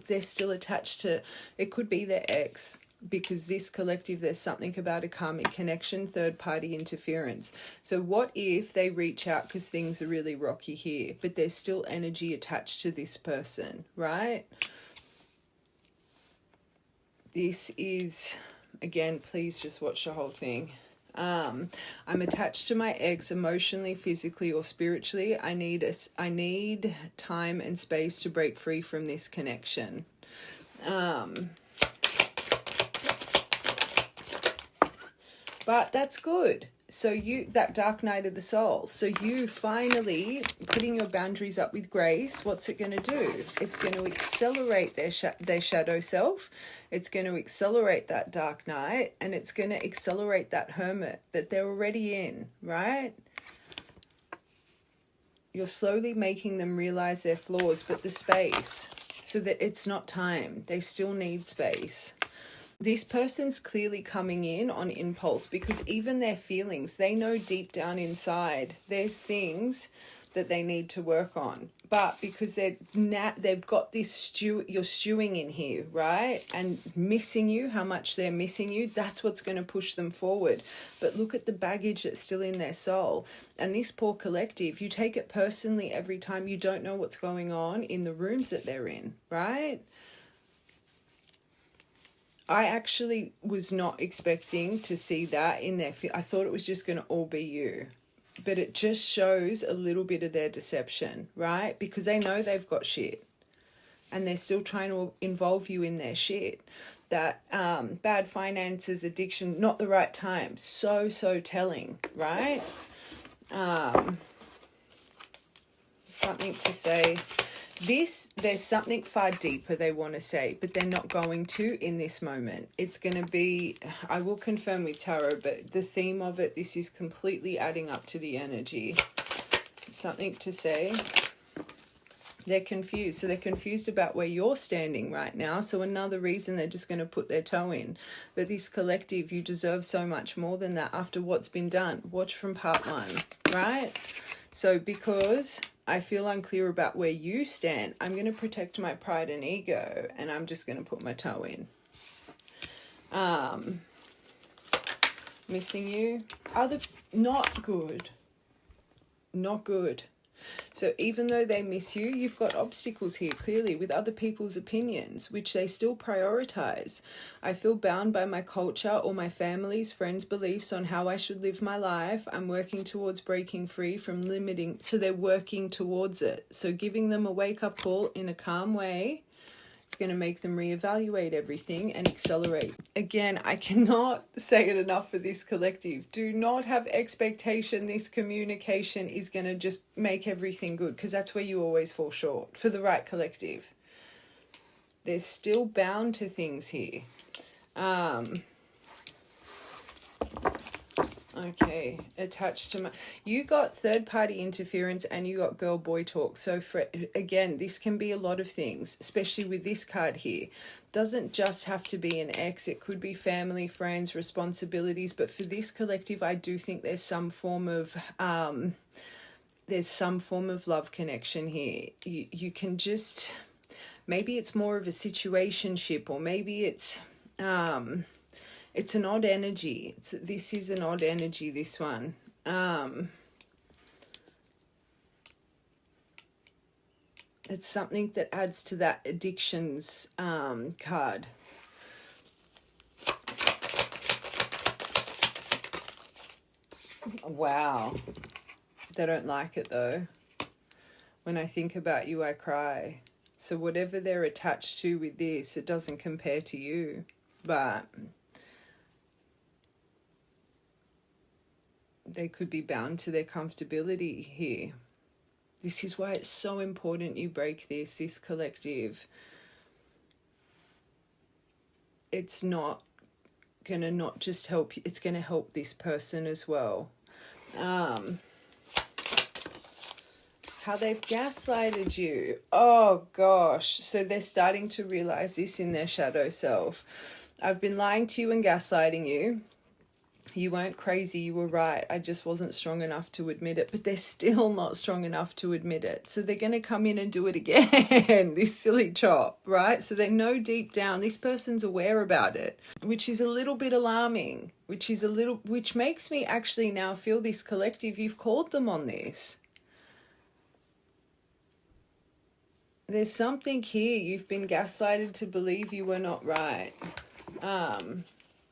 They're still attached to, it could be their ex, because this collective, there's something about a karmic connection, third-party interference. So what if they reach out because things are really rocky here, but there's still energy attached to this person, right? This is, again, please just watch the whole thing. I'm attached to my ex emotionally, physically, or spiritually. I need time and space to break free from this connection. But that's good. So that dark night of the soul. So you finally putting your boundaries up with grace, what's it going to do? It's going to accelerate their shadow self. It's going to accelerate that dark night, and it's going to accelerate that hermit that they're already in, right? You're slowly making them realize their flaws, but the space, so that it's not time. They still need space. This person's clearly coming in on impulse, because even their feelings, they know deep down inside there's things that they need to work on. But because they've got this you're stewing in here, right? And missing you, how much they're missing you, that's what's going to push them forward. But look at the baggage that's still in their soul. And this poor collective, you take it personally every time you don't know what's going on in the rooms that they're in, right? I actually was not expecting to see that in there. I thought it was just going to all be you. But it just shows a little bit of their deception, right? Because they know they've got shit. And they're still trying to involve you in their shit. That bad finances, addiction, not the right time. So telling, right? Something to say. There's something far deeper they want to say, but they're not going to in this moment. It's going to be, I will confirm with tarot, but the theme of it, this is completely adding up to the energy. Something to say. They're confused. So they're confused about where you're standing right now. So another reason they're just going to put their toe in. But this collective, you deserve so much more than that after what's been done. Watch from part 1, right? So because I feel unclear about where you stand, I'm going to protect my pride and ego, and I'm just going to put my toe in. Missing you. Not good. Not good. So even though they miss you, you've got obstacles here, clearly, with other people's opinions, which they still prioritize. I feel bound by my culture or my family's, friends' beliefs on how I should live my life. I'm working towards breaking free from limiting. So they're working towards it. So giving them a wake-up call in a calm way, it's going to make them reevaluate everything and accelerate. Again, I cannot say it enough for this collective. Do not have expectation this communication is going to just make everything good, because that's where you always fall short for the right collective. They're still bound to things here. Okay, attached to my... You got third-party interference and you got girl-boy talk. So, again, this can be a lot of things, especially with this card here. Doesn't just have to be an ex. It could be family, friends, responsibilities. But for this collective, I do think there's some form of... love connection here. You can just... Maybe it's more of a situationship, or maybe it's... It's an odd energy. This is an odd energy, this one. It's something that adds to that addictions card. Wow. They don't like it, though. When I think about you, I cry. So whatever they're attached to with this, it doesn't compare to you. But... they could be bound to their comfortability here. This is why it's so important you break this collective. It's not going to not just help you, it's going to help this person as well. How they've gaslighted you. Oh gosh. So they're starting to realize this in their shadow self. I've been lying to you and gaslighting you. You weren't crazy, you were right. I just wasn't strong enough to admit it. But they're still not strong enough to admit it. So they're going to come in and do it again, this silly chop, right? So they know deep down this person's aware about it, which is a little bit alarming, which makes me actually now feel this collective, you've called them on this. There's something here. You've been gaslighted to believe you were not right.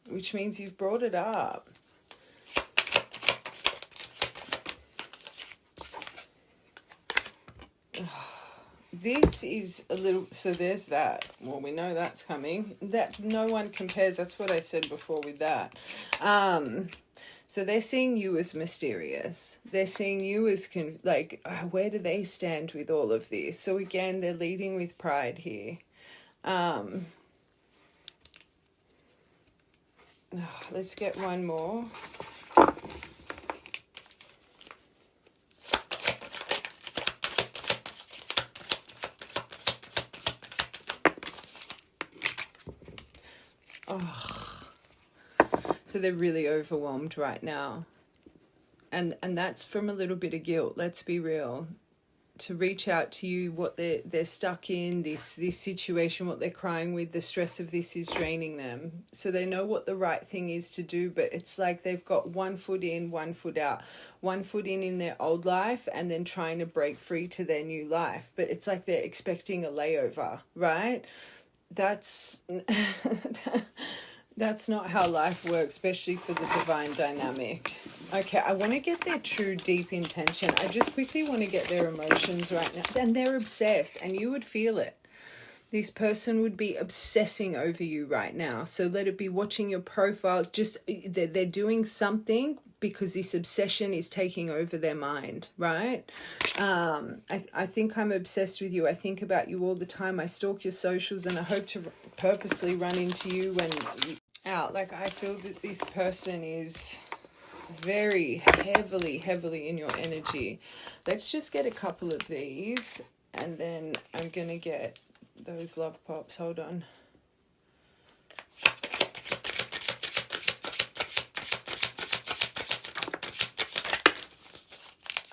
Which means you've brought it up. This is a little... So there's that. Well, we know that's coming. That no one compares. That's what I said before with that. So they're seeing you as mysterious. They're seeing you as... where do they stand with all of this? So again, they're leading with pride here. Let's get one more. So they're really overwhelmed right now. And that's from a little bit of guilt, let's be real. To reach out to you, what they're stuck in, this situation, what they're crying with, the stress of this is draining them. So they know what the right thing is to do, but it's like they've got 1 foot in, 1 foot out. 1 foot in their old life and then trying to break free to their new life. But it's like they're expecting a layover, right? That's not how life works, especially for the divine dynamic. Okay, I want to get their true deep intention. I just quickly want to get their emotions right now. And they're obsessed, and you would feel it. This person would be obsessing over you right now. So let it be watching your profiles. Just they're doing something because this obsession is taking over their mind, right? I think I'm obsessed with you. I think about you all the time. I stalk your socials, and I hope to purposely run into you when you're out. Like, I feel that this person is very heavily in your energy. Let's just get a couple of these, and then I'm going to get those love pops. Hold on.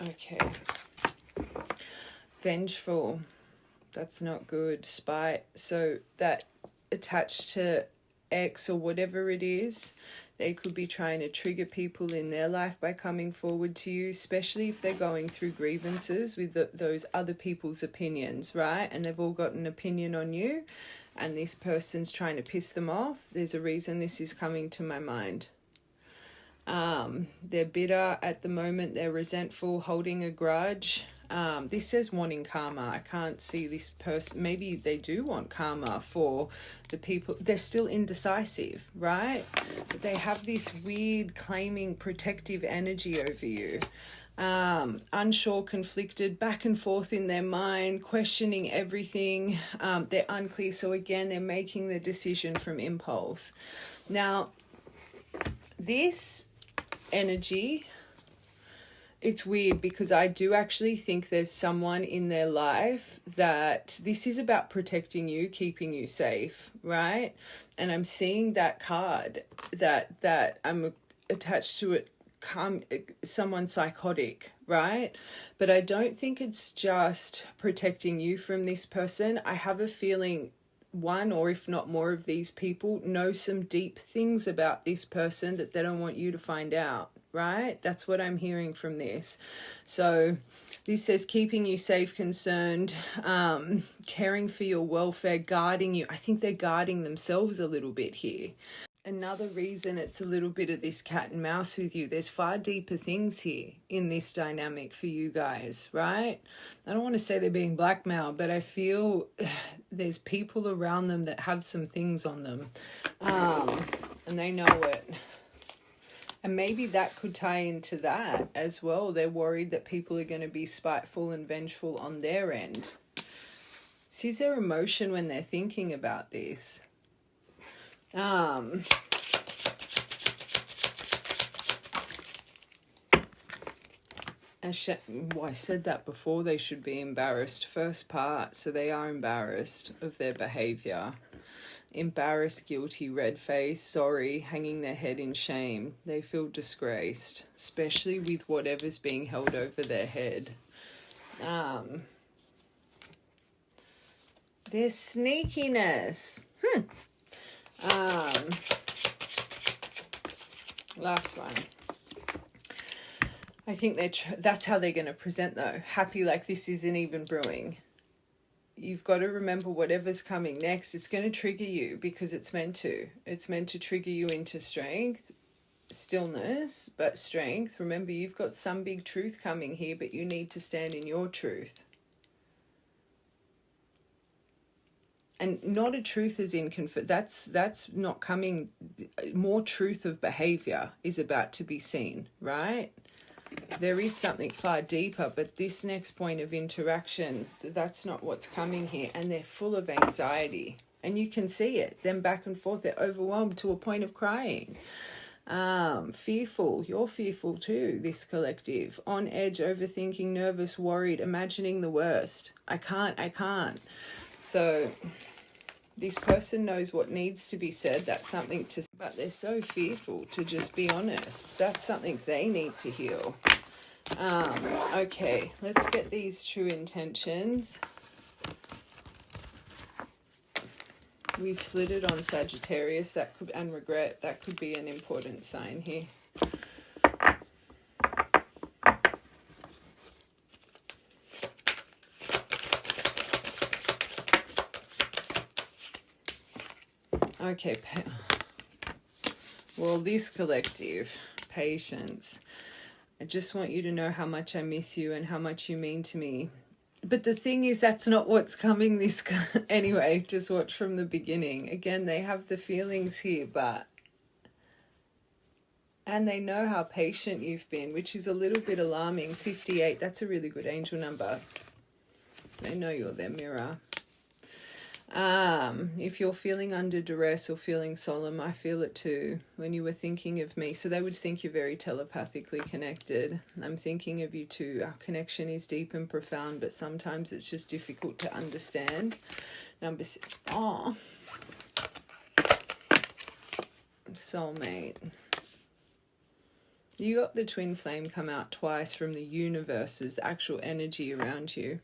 Okay. Vengeful. That's not good. Spite. So that attached to X or whatever it is, they could be trying to trigger people in their life by coming forward to you, especially if they're going through grievances with those other people's opinions, right? And they've all got an opinion on you, and this person's trying to piss them off. There's a reason this is coming to my mind. They're bitter at the moment. They're resentful, holding a grudge. This says wanting karma. I can't see this person. Maybe they do want karma for the people. They're still indecisive, right? But they have this weird claiming protective energy over you. Unsure, conflicted, back and forth in their mind, questioning everything. They're unclear. So again, they're making the decision from impulse. Now, this energy, it's weird because I do actually think there's someone in their life that this is about protecting you, keeping you safe, right? And I'm seeing that card that I'm attached to it, someone psychotic, right? But I don't think it's just protecting you from this person. I have a feeling one, or if not more, of these people know some deep things about this person that they don't want you to find out, right? That's what I'm hearing from this. So this says keeping you safe, concerned, caring for your welfare, guarding you. I think they're guarding themselves a little bit here. Another reason it's a little bit of this cat and mouse with you, there's far deeper things here in this dynamic for you guys, right? I don't want to say they're being blackmailed, but I feel there's people around them that have some things on them, and they know it. And maybe that could tie into that as well. They're worried that people are going to be spiteful and vengeful on their end. See, their emotion when they're thinking about this. I said that before, they should be embarrassed. First part, so they are embarrassed of their behavior. Embarrassed, guilty, red face, sorry, hanging their head in shame. They feel disgraced, especially with whatever's being held over their head. Their sneakiness. Last one. I think that's how they're going to present, though. Happy like this isn't even brewing. You've got to remember whatever's coming next, it's going to trigger you because it's meant to. It's meant to trigger you into strength, stillness, but strength. Remember, you've got some big truth coming here, but you need to stand in your truth. And not a truth as in that's not coming. More truth of behavior is about to be seen, right? There is something far deeper, but this next point of interaction, that's not what's coming here. And they're full of anxiety. And you can see it. Them back and forth, they're overwhelmed to a point of crying. Fearful. You're fearful too, this collective. On edge, overthinking, nervous, worried, imagining the worst. I can't. So this person knows what needs to be said. That's something to, but they're so fearful to just be honest. That's something they need to heal. Okay, let's get these true intentions. We split it on Sagittarius, and regret. That could be an important sign here. Okay, well, this collective, patience. I just want you to know how much I miss you and how much you mean to me. But the thing is, that's not what's coming this... Anyway, just watch from the beginning. Again, they have the feelings here, but And they know how patient you've been, which is a little bit alarming. 58, that's a really good angel number. They know you're their mirror. If you're feeling under duress or feeling solemn, I feel it too when you were thinking of me. So they would think you're very telepathically connected. I'm thinking of you too. Our connection is deep and profound, but sometimes it's just difficult to understand. Number 6. Oh, soulmate. You got the twin flame come out twice from the universe's actual energy around you.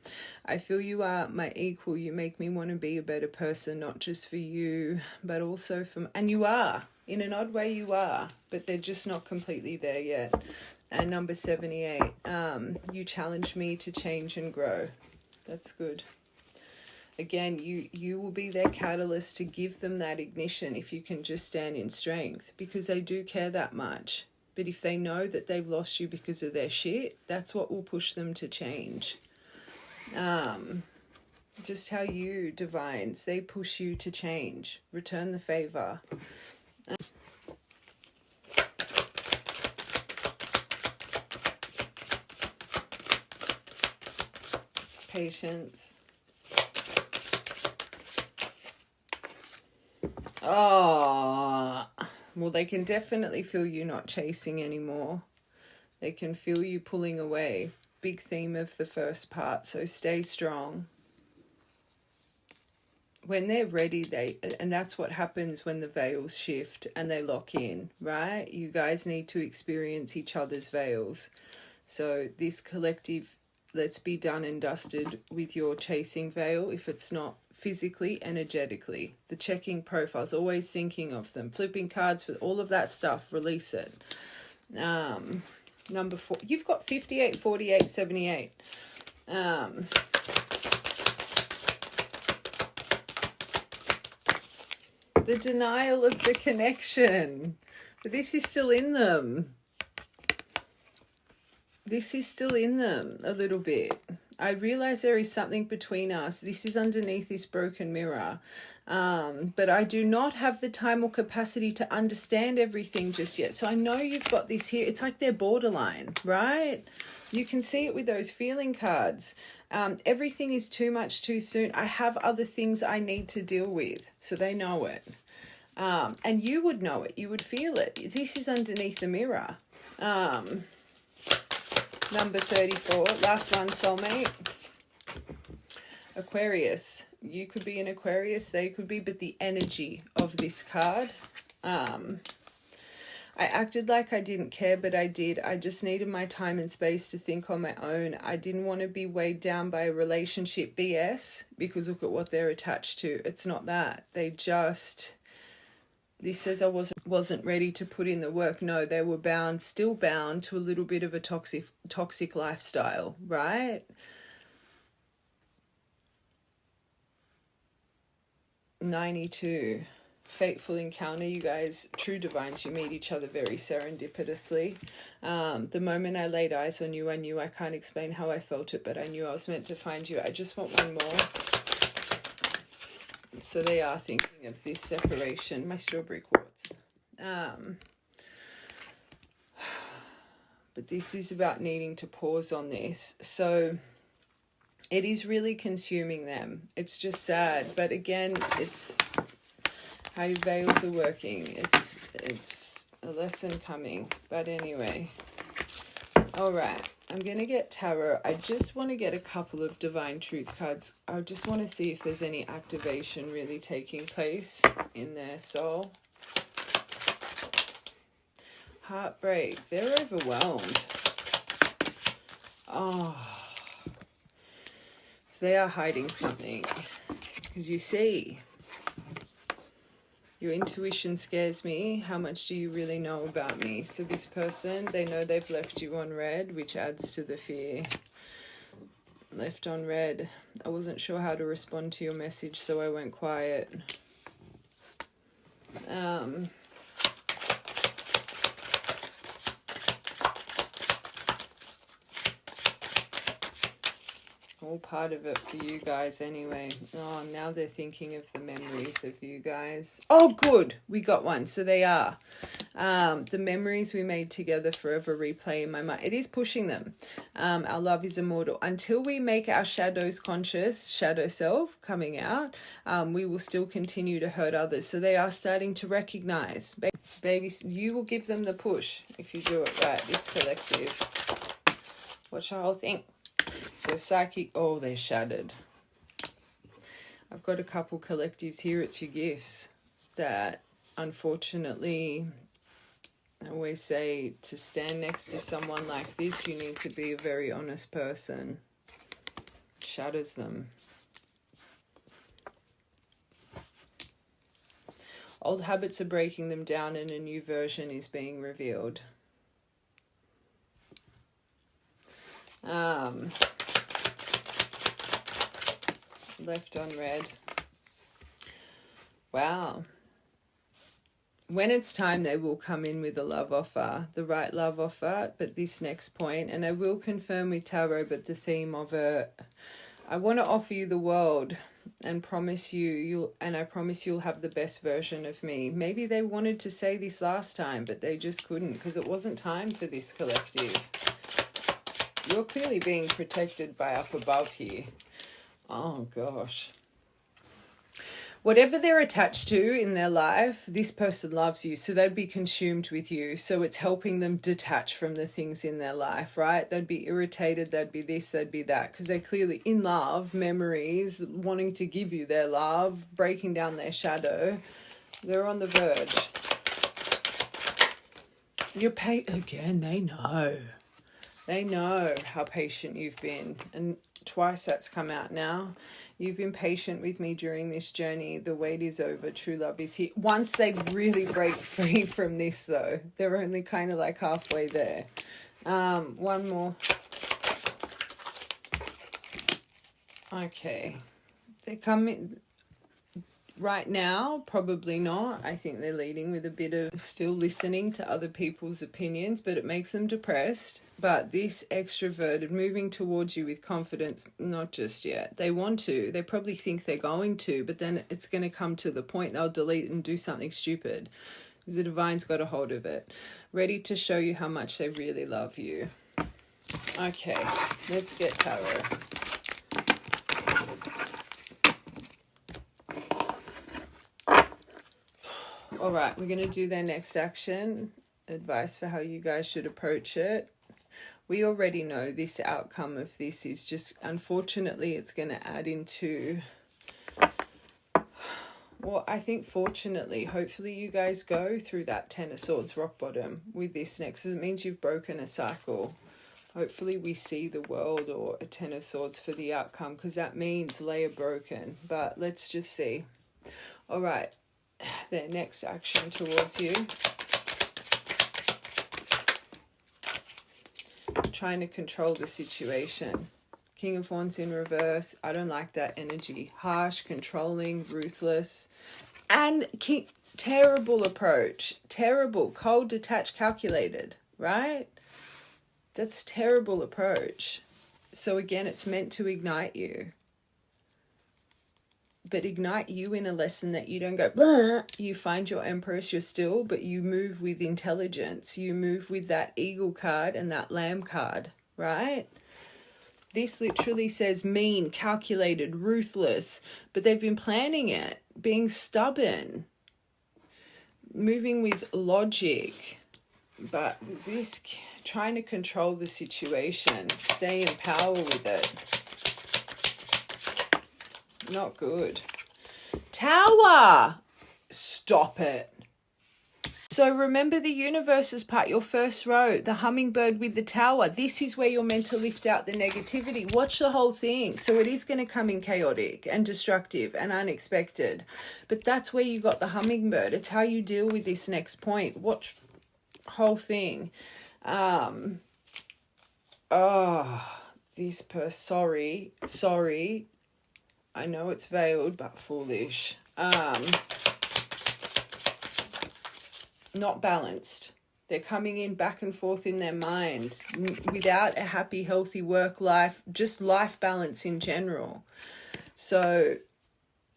I feel you are my equal. You make me want to be a better person, not just for you, but also for... And you are. In an odd way, you are. But they're just not completely there yet. And number 78, you challenge me to change and grow. That's good. Again, you will be their catalyst to give them that ignition if you can just stand in strength, because they do care that much. But if they know that they've lost you because of their shit, that's what will push them to change. Just how you, divines, they push you to change. Return the favor. Patience. Oh, well, they can definitely feel you not chasing anymore. They can feel you pulling away. Big theme of the first part, so stay strong. When they're ready, and that's what happens when the veils shift and they lock in, right? You guys need to experience each other's veils. So this collective, let's be done and dusted with your chasing veil if it's not physically, energetically. The checking profiles, always thinking of them, flipping cards, for all of that stuff, release it. Number 4, you've got 58, 48, 78. The denial of the connection. But this is still in them. This is still in them a little bit. I realize there is something between us. This is underneath this broken mirror. But I do not have the time or capacity to understand everything just yet. So I know you've got this here. It's like they're borderline, right? You can see it with those feeling cards. Everything is too much too soon. I have other things I need to deal with. So they know it. And you would know it. You would feel it. This is underneath the mirror. Number 34, last one, soulmate. Aquarius. You could be an Aquarius, they could be, but the energy of this card. I acted like I didn't care, but I did. I just needed my time and space to think on my own. I didn't want to be weighed down by a relationship BS, because look at what they're attached to. It's not that. They just... This says I wasn't ready to put in the work. No, they were bound, still bound to a little bit of a toxic lifestyle, right? $92. Fateful encounter. You guys, true divines, you meet each other very serendipitously. The moment I laid eyes on you, I knew. I can't explain how I felt it, but I knew I was meant to find you. I just want one more. So they are thinking of this separation. My strawberry quartz. But this is about needing to pause on this. So it is really consuming them. It's just sad. But again, it's how your veils are working. It's a lesson coming. But anyway. All right. I'm going to get tarot. I just want to get a couple of divine truth cards. I just want to see if there's any activation really taking place in their soul. Heartbreak. They're overwhelmed. Oh. So they are hiding something. Because you see, your intuition scares me. How much do you really know about me? So this person, they know they've left you on red, which adds to the fear. Left on red. I wasn't sure how to respond to your message, so I went quiet. All part of it for you guys anyway. Oh, now they're thinking of the memories of you guys. Oh, good. We got one. So they are. The memories we made together forever replay in my mind. It is pushing them. Our love is immortal. Until we make our shadows conscious, shadow self coming out, we will still continue to hurt others. So they are starting to recognize. Baby, you will give them the push if you do it right, this collective. Watch the whole thing. So psychic, oh, they're shattered. I've got a couple collectives here. It's your gifts that, unfortunately, I always say to stand next to someone like this, you need to be a very honest person. Shatters them. Old habits are breaking them down and a new version is being revealed. Left unread. Wow. When it's time, they will come in with a love offer, the right love offer. But this next point, and I will confirm with tarot, but the theme of it, I want to offer you the world and promise you, I promise you'll have the best version of me. Maybe they wanted to say this last time, but they just couldn't because it wasn't time for this collective. You're clearly being protected by up above here. Oh, gosh. Whatever they're attached to in their life, this person loves you. So they'd be consumed with you. So it's helping them detach from the things in their life, right? They'd be irritated. They'd be this, they'd be that. Because they're clearly in love, memories, wanting to give you their love, breaking down their shadow. They're on the verge. You're again, they know. They know how patient you've been. And twice that's come out now. You've been patient with me during this journey. The wait is over. True love is here. Once they really break free from this, though, they're only kind of like halfway there. One more. Okay. They come in. Right now, probably not. I think they're leading with a bit of still listening to other people's opinions, but it makes them depressed. But this extroverted, moving towards you with confidence, not just yet. They want to. They probably think they're going to, but then it's going to come to the point they'll delete and do something stupid. The divine's got a hold of it. Ready to show you how much they really love you. Okay, let's get tarot. All right, we're going to do their next action. Advice for how you guys should approach it. We already know this outcome of this is just, unfortunately, it's going to add into, well, I think fortunately, hopefully you guys go through that Ten of Swords rock bottom with this next. It means you've broken a cycle. Hopefully we see the world or a Ten of Swords for the outcome, because that means layer broken. But let's just see. All right. Their next action towards you. Trying to control the situation. King of Wands in reverse. I don't like that energy. Harsh, controlling, ruthless. And terrible approach. Terrible. Cold, detached, calculated. Right? That's terrible approach. So again, it's meant to ignite you. But ignite you in a lesson that you don't go, blah. You find your Empress, you're still, but you move with intelligence. You move with that Eagle card and that Lamb card, right? This literally says mean, calculated, ruthless, but they've been planning it, being stubborn, moving with logic, but this trying to control the situation, stay in power with it. Not good. Tower! Stop it. So remember the universe's part, your first row, the hummingbird with the tower. This is where you're meant to lift out the negativity. Watch the whole thing. So it is going to come in chaotic and destructive and unexpected. But that's where you got the hummingbird. It's how you deal with this next point. Watch whole thing. This person, sorry. I know it's veiled, but foolish. Not balanced. They're coming in back and forth in their mind without a happy, healthy work life, just life balance in general. So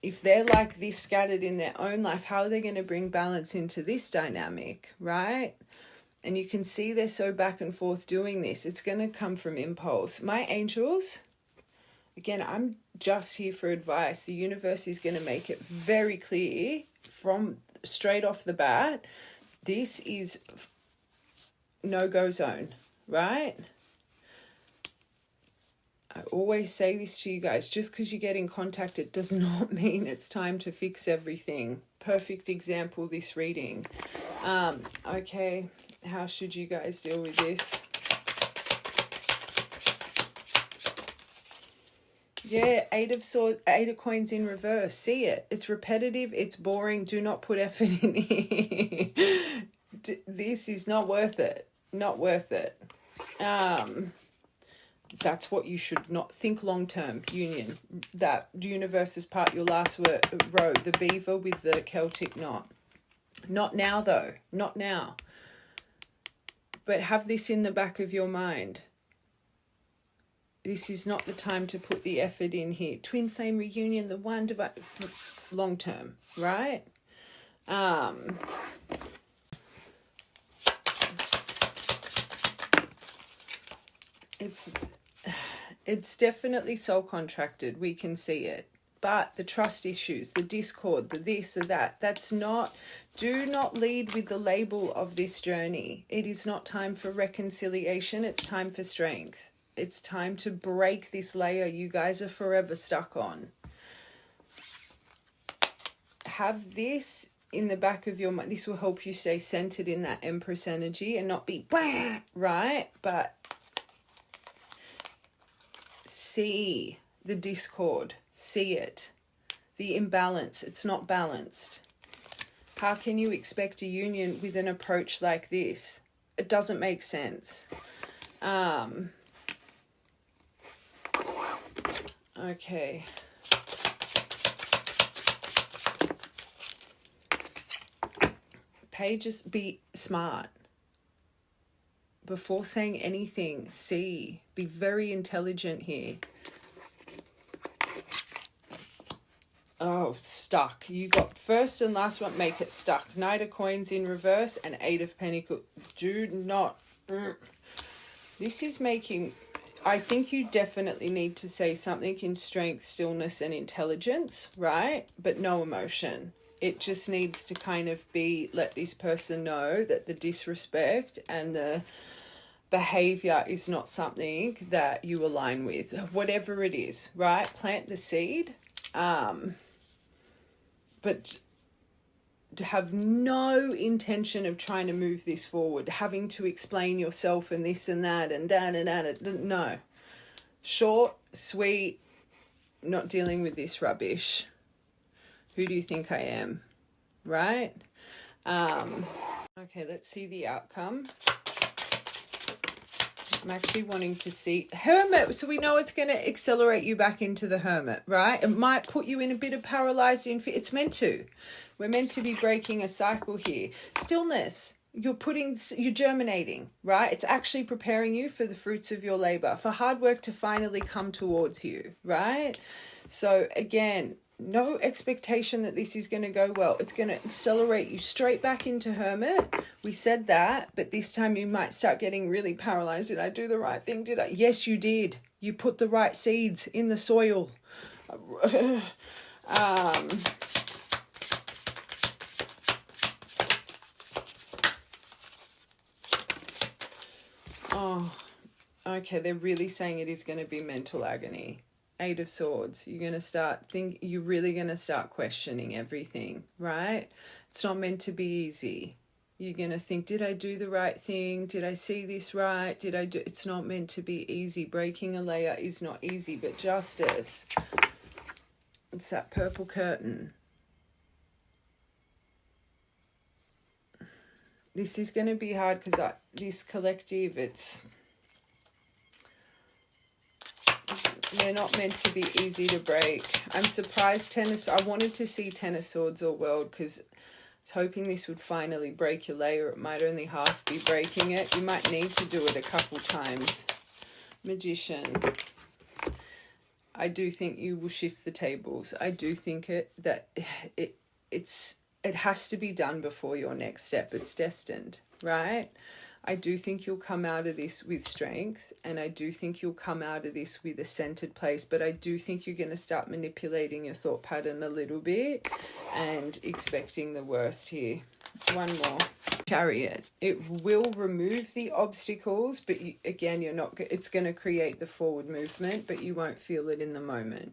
if they're like this scattered in their own life, how are they going to bring balance into this dynamic, right? And you can see they're so back and forth doing this. It's going to come from impulse. My angels, again, I'm just here for advice. The universe is going to make it very clear from straight off the bat, this is no-go zone, right? I always say this to you guys, just because you get in contact, it does not mean it's time to fix everything. Perfect example, this reading. Okay, how should you guys deal with this? Yeah, Eight of Coins in reverse. See it. It's repetitive. It's boring. Do not put effort in it. This is not worth it. Not worth it. That's what you should not think long-term. Union. That universe is part your last road. The beaver with the Celtic knot. Not now, though. Not now. But have this in the back of your mind. This is not the time to put the effort in here. Twin flame reunion, the one long term, right? It's definitely soul contracted. We can see it. But the trust issues, the discord, the this or that, do not lead with the label of this journey. It is not time for reconciliation. It's time for strength. It's time to break this layer you guys are forever stuck on. Have this in the back of your mind. This will help you stay centered in that Empress energy and not be, right? But see the discord. See it. The imbalance. It's not balanced. How can you expect a union with an approach like this? It doesn't make sense. Okay. Pages, be smart. Before saying anything, see. Be very intelligent here. Oh, stuck. You got first and last one, make it stuck. Knight of Coins in reverse and Eight of Pentacles. Do not. This is making... I think you definitely need to say something in strength, stillness, and intelligence, right? But no emotion. It just needs to kind of be, let this person know that the disrespect and the behavior is not something that you align with. Whatever it is, right? Plant the seed. But to have no intention of trying to move this forward, having to explain yourself and this and that and no. Short, sweet, not dealing with this rubbish. Who do you think I am? Right? Okay, let's see the outcome. I'm actually wanting to see Hermit. So we know it's going to accelerate you back into the Hermit, right? It might put you in a bit of paralyzed in fear. It's meant to. We're meant to be breaking a cycle here. Stillness. You're germinating, right? It's actually preparing you for the fruits of your labor, for hard work to finally come towards you, right? So again, no expectation that this is going to go well. It's going to accelerate you straight back into Hermit. We said that, but this time you might start getting really paralyzed. Did I do the right thing? Did I? Yes, you did. You put the right seeds in the soil. Oh, okay. They're really saying it is going to be mental agony. Eight of Swords. You're really going to start questioning everything, right? It's not meant to be easy. You're going to think, did I do the right thing? Did I see this right? It's not meant to be easy. Breaking a layer is not easy, but justice. It's that purple curtain. This is going to be hard because this collective, they're not meant to be easy to break. I'm surprised I wanted to see Ten of Swords or World because was hoping this would finally break your layer. It might only half be breaking it. You might need to do it a couple times. Magician. I do think you will shift the tables. I do think it has to be done before your next step. It's destined, right? I do think you'll come out of this with strength, and I do think you'll come out of this with a centered place, but I do think you're going to start manipulating your thought pattern a little bit and expecting the worst here. One more. Chariot. It will remove the obstacles, but you're not, it's going to create the forward movement, but you won't feel it in the moment.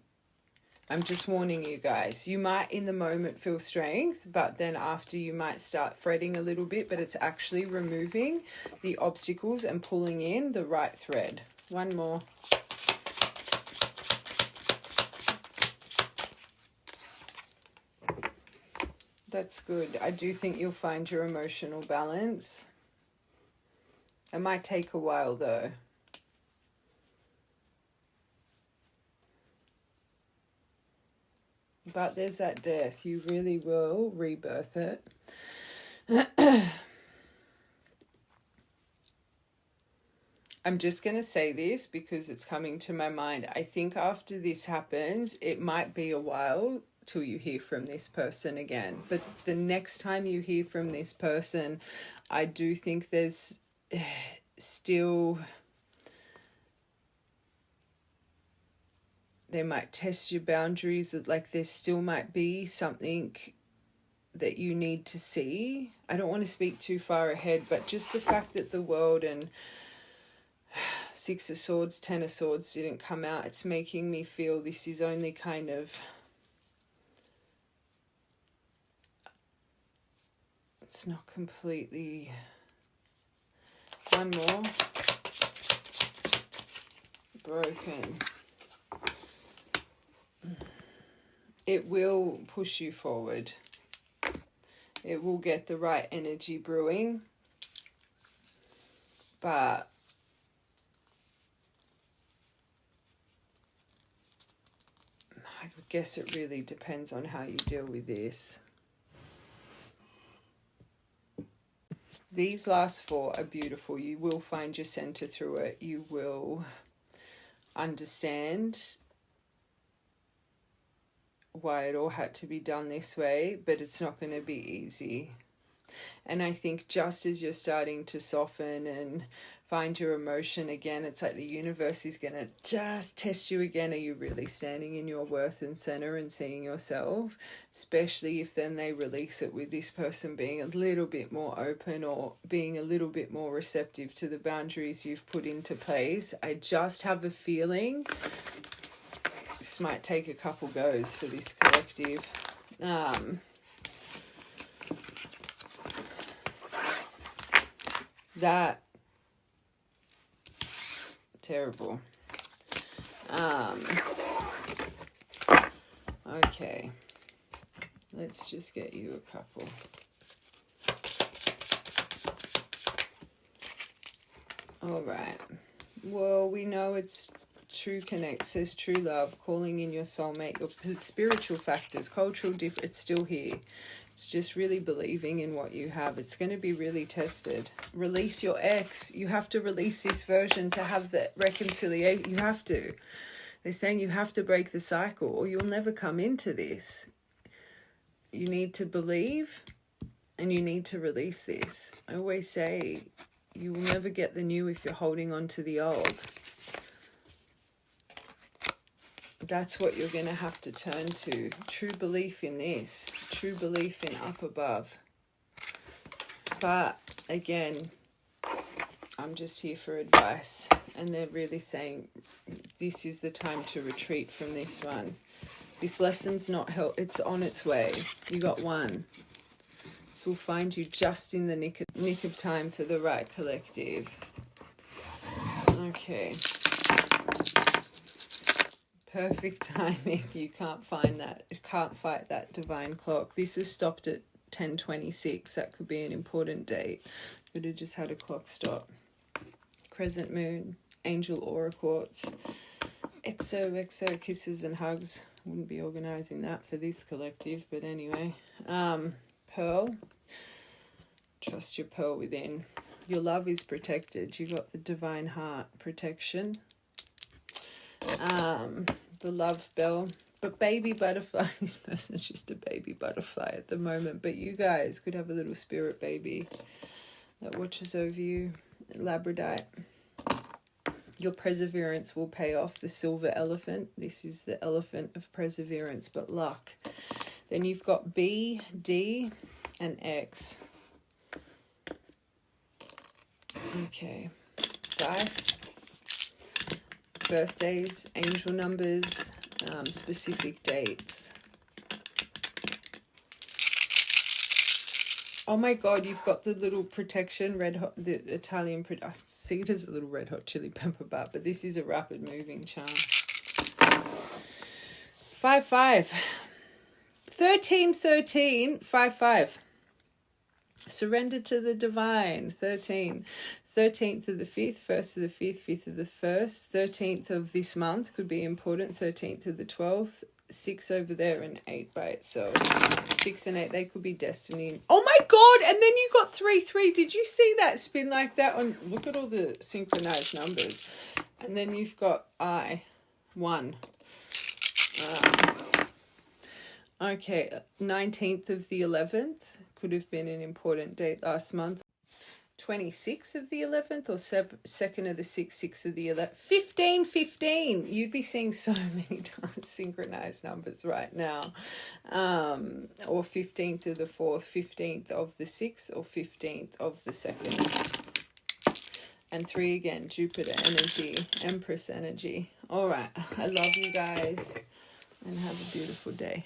I'm just warning you guys. You might in the moment feel strength, but then after you might start fretting a little bit, but it's actually removing the obstacles and pulling in the right thread. One more. That's good. I do think you'll find your emotional balance. It might take a while though. But there's that death. You really will rebirth it. I'm just going to say this because it's coming to my mind. I think after this happens, it might be a while till you hear from this person again. But the next time you hear from this person, I do think there's still... They might test your boundaries. Like there still might be something that you need to see. I don't want to speak too far ahead, but just the fact that the world and Six of Swords, Ten of Swords didn't come out, it's making me feel this is only kind of... It's not completely... One more. Broken. It will push you forward. It will get the right energy brewing. But I guess it really depends on how you deal with this. These last four are beautiful. You will find your center through it. You will understand why it all had to be done this way, but it's not going to be easy. And I think just as you're starting to soften and find your emotion again, it's like the universe is going to just test you again. Are you really standing in your worth and center and seeing yourself? Especially if then they release it with this person being a little bit more open or being a little bit more receptive to the boundaries you've put into place. I just have a feeling this might take a couple goes for this collective. That terrible. Okay, let's just get you a couple. All right. Well, we know it's true connect, says true love, calling in your soulmate, your spiritual factors, cultural it's still here. It's just really believing in what you have. It's going to be really tested. Release your ex. You have to release this version to have the reconciliation. You have to. They're saying you have to break the cycle or you'll never come into this. You need to believe and you need to release this. I always say you will never get the new if you're holding on to the old. That's what you're going to have to turn to. True belief in this. True belief in up above. But again, I'm just here for advice. And they're really saying this is the time to retreat from this one. This lesson's not help. It's on its way. You got one. This will find you just in the nick of time for the right collective. Okay. Perfect timing. You can't find that. You can't fight that divine clock. This is stopped at 10:26. That could be an important date. Could have just had a clock stop. Crescent moon, angel aura quartz, XOXO kisses and hugs. Wouldn't be organizing that for this collective, but anyway. pearl. Trust your pearl within. Your love is protected. You got the divine heart protection. The love bell. But baby butterfly, this person is just a baby butterfly at the moment. But you guys could have a little spirit baby that watches over you. Labradorite. Your perseverance will pay off. The silver elephant. This is the elephant of perseverance, but luck. Then you've got B, D, and X. Okay. Dice. Birthdays, angel numbers, specific dates. Oh my God, you've got the little protection, red hot, the Italian, I see it as a little red hot chili pepper bar, but this is a rapid moving charm. 5-5. 13-13, 5-5. Surrender to the divine. 13. 13th of the 5th, 1st of the 5th, 5th of the 1st, 13th of this month could be important, 13th of the 12th, 6 over there and 8 by itself. 6 and 8, they could be destiny. Oh my God, and then you got 3-3. Did you see that spin like that? Look at all the synchronized numbers. And then you've got I, 1. Okay, 19th of the 11th could have been an important date last month. 26th of the 11th or 2nd of the 6th, 6th of the 11th. 15. You'd be seeing so many times synchronized numbers right now. Or 15th of the 4th, 15th of the 6th, or 15th of the 2nd. And 3 again, Jupiter energy, Empress energy. All right. I love you guys and have a beautiful day.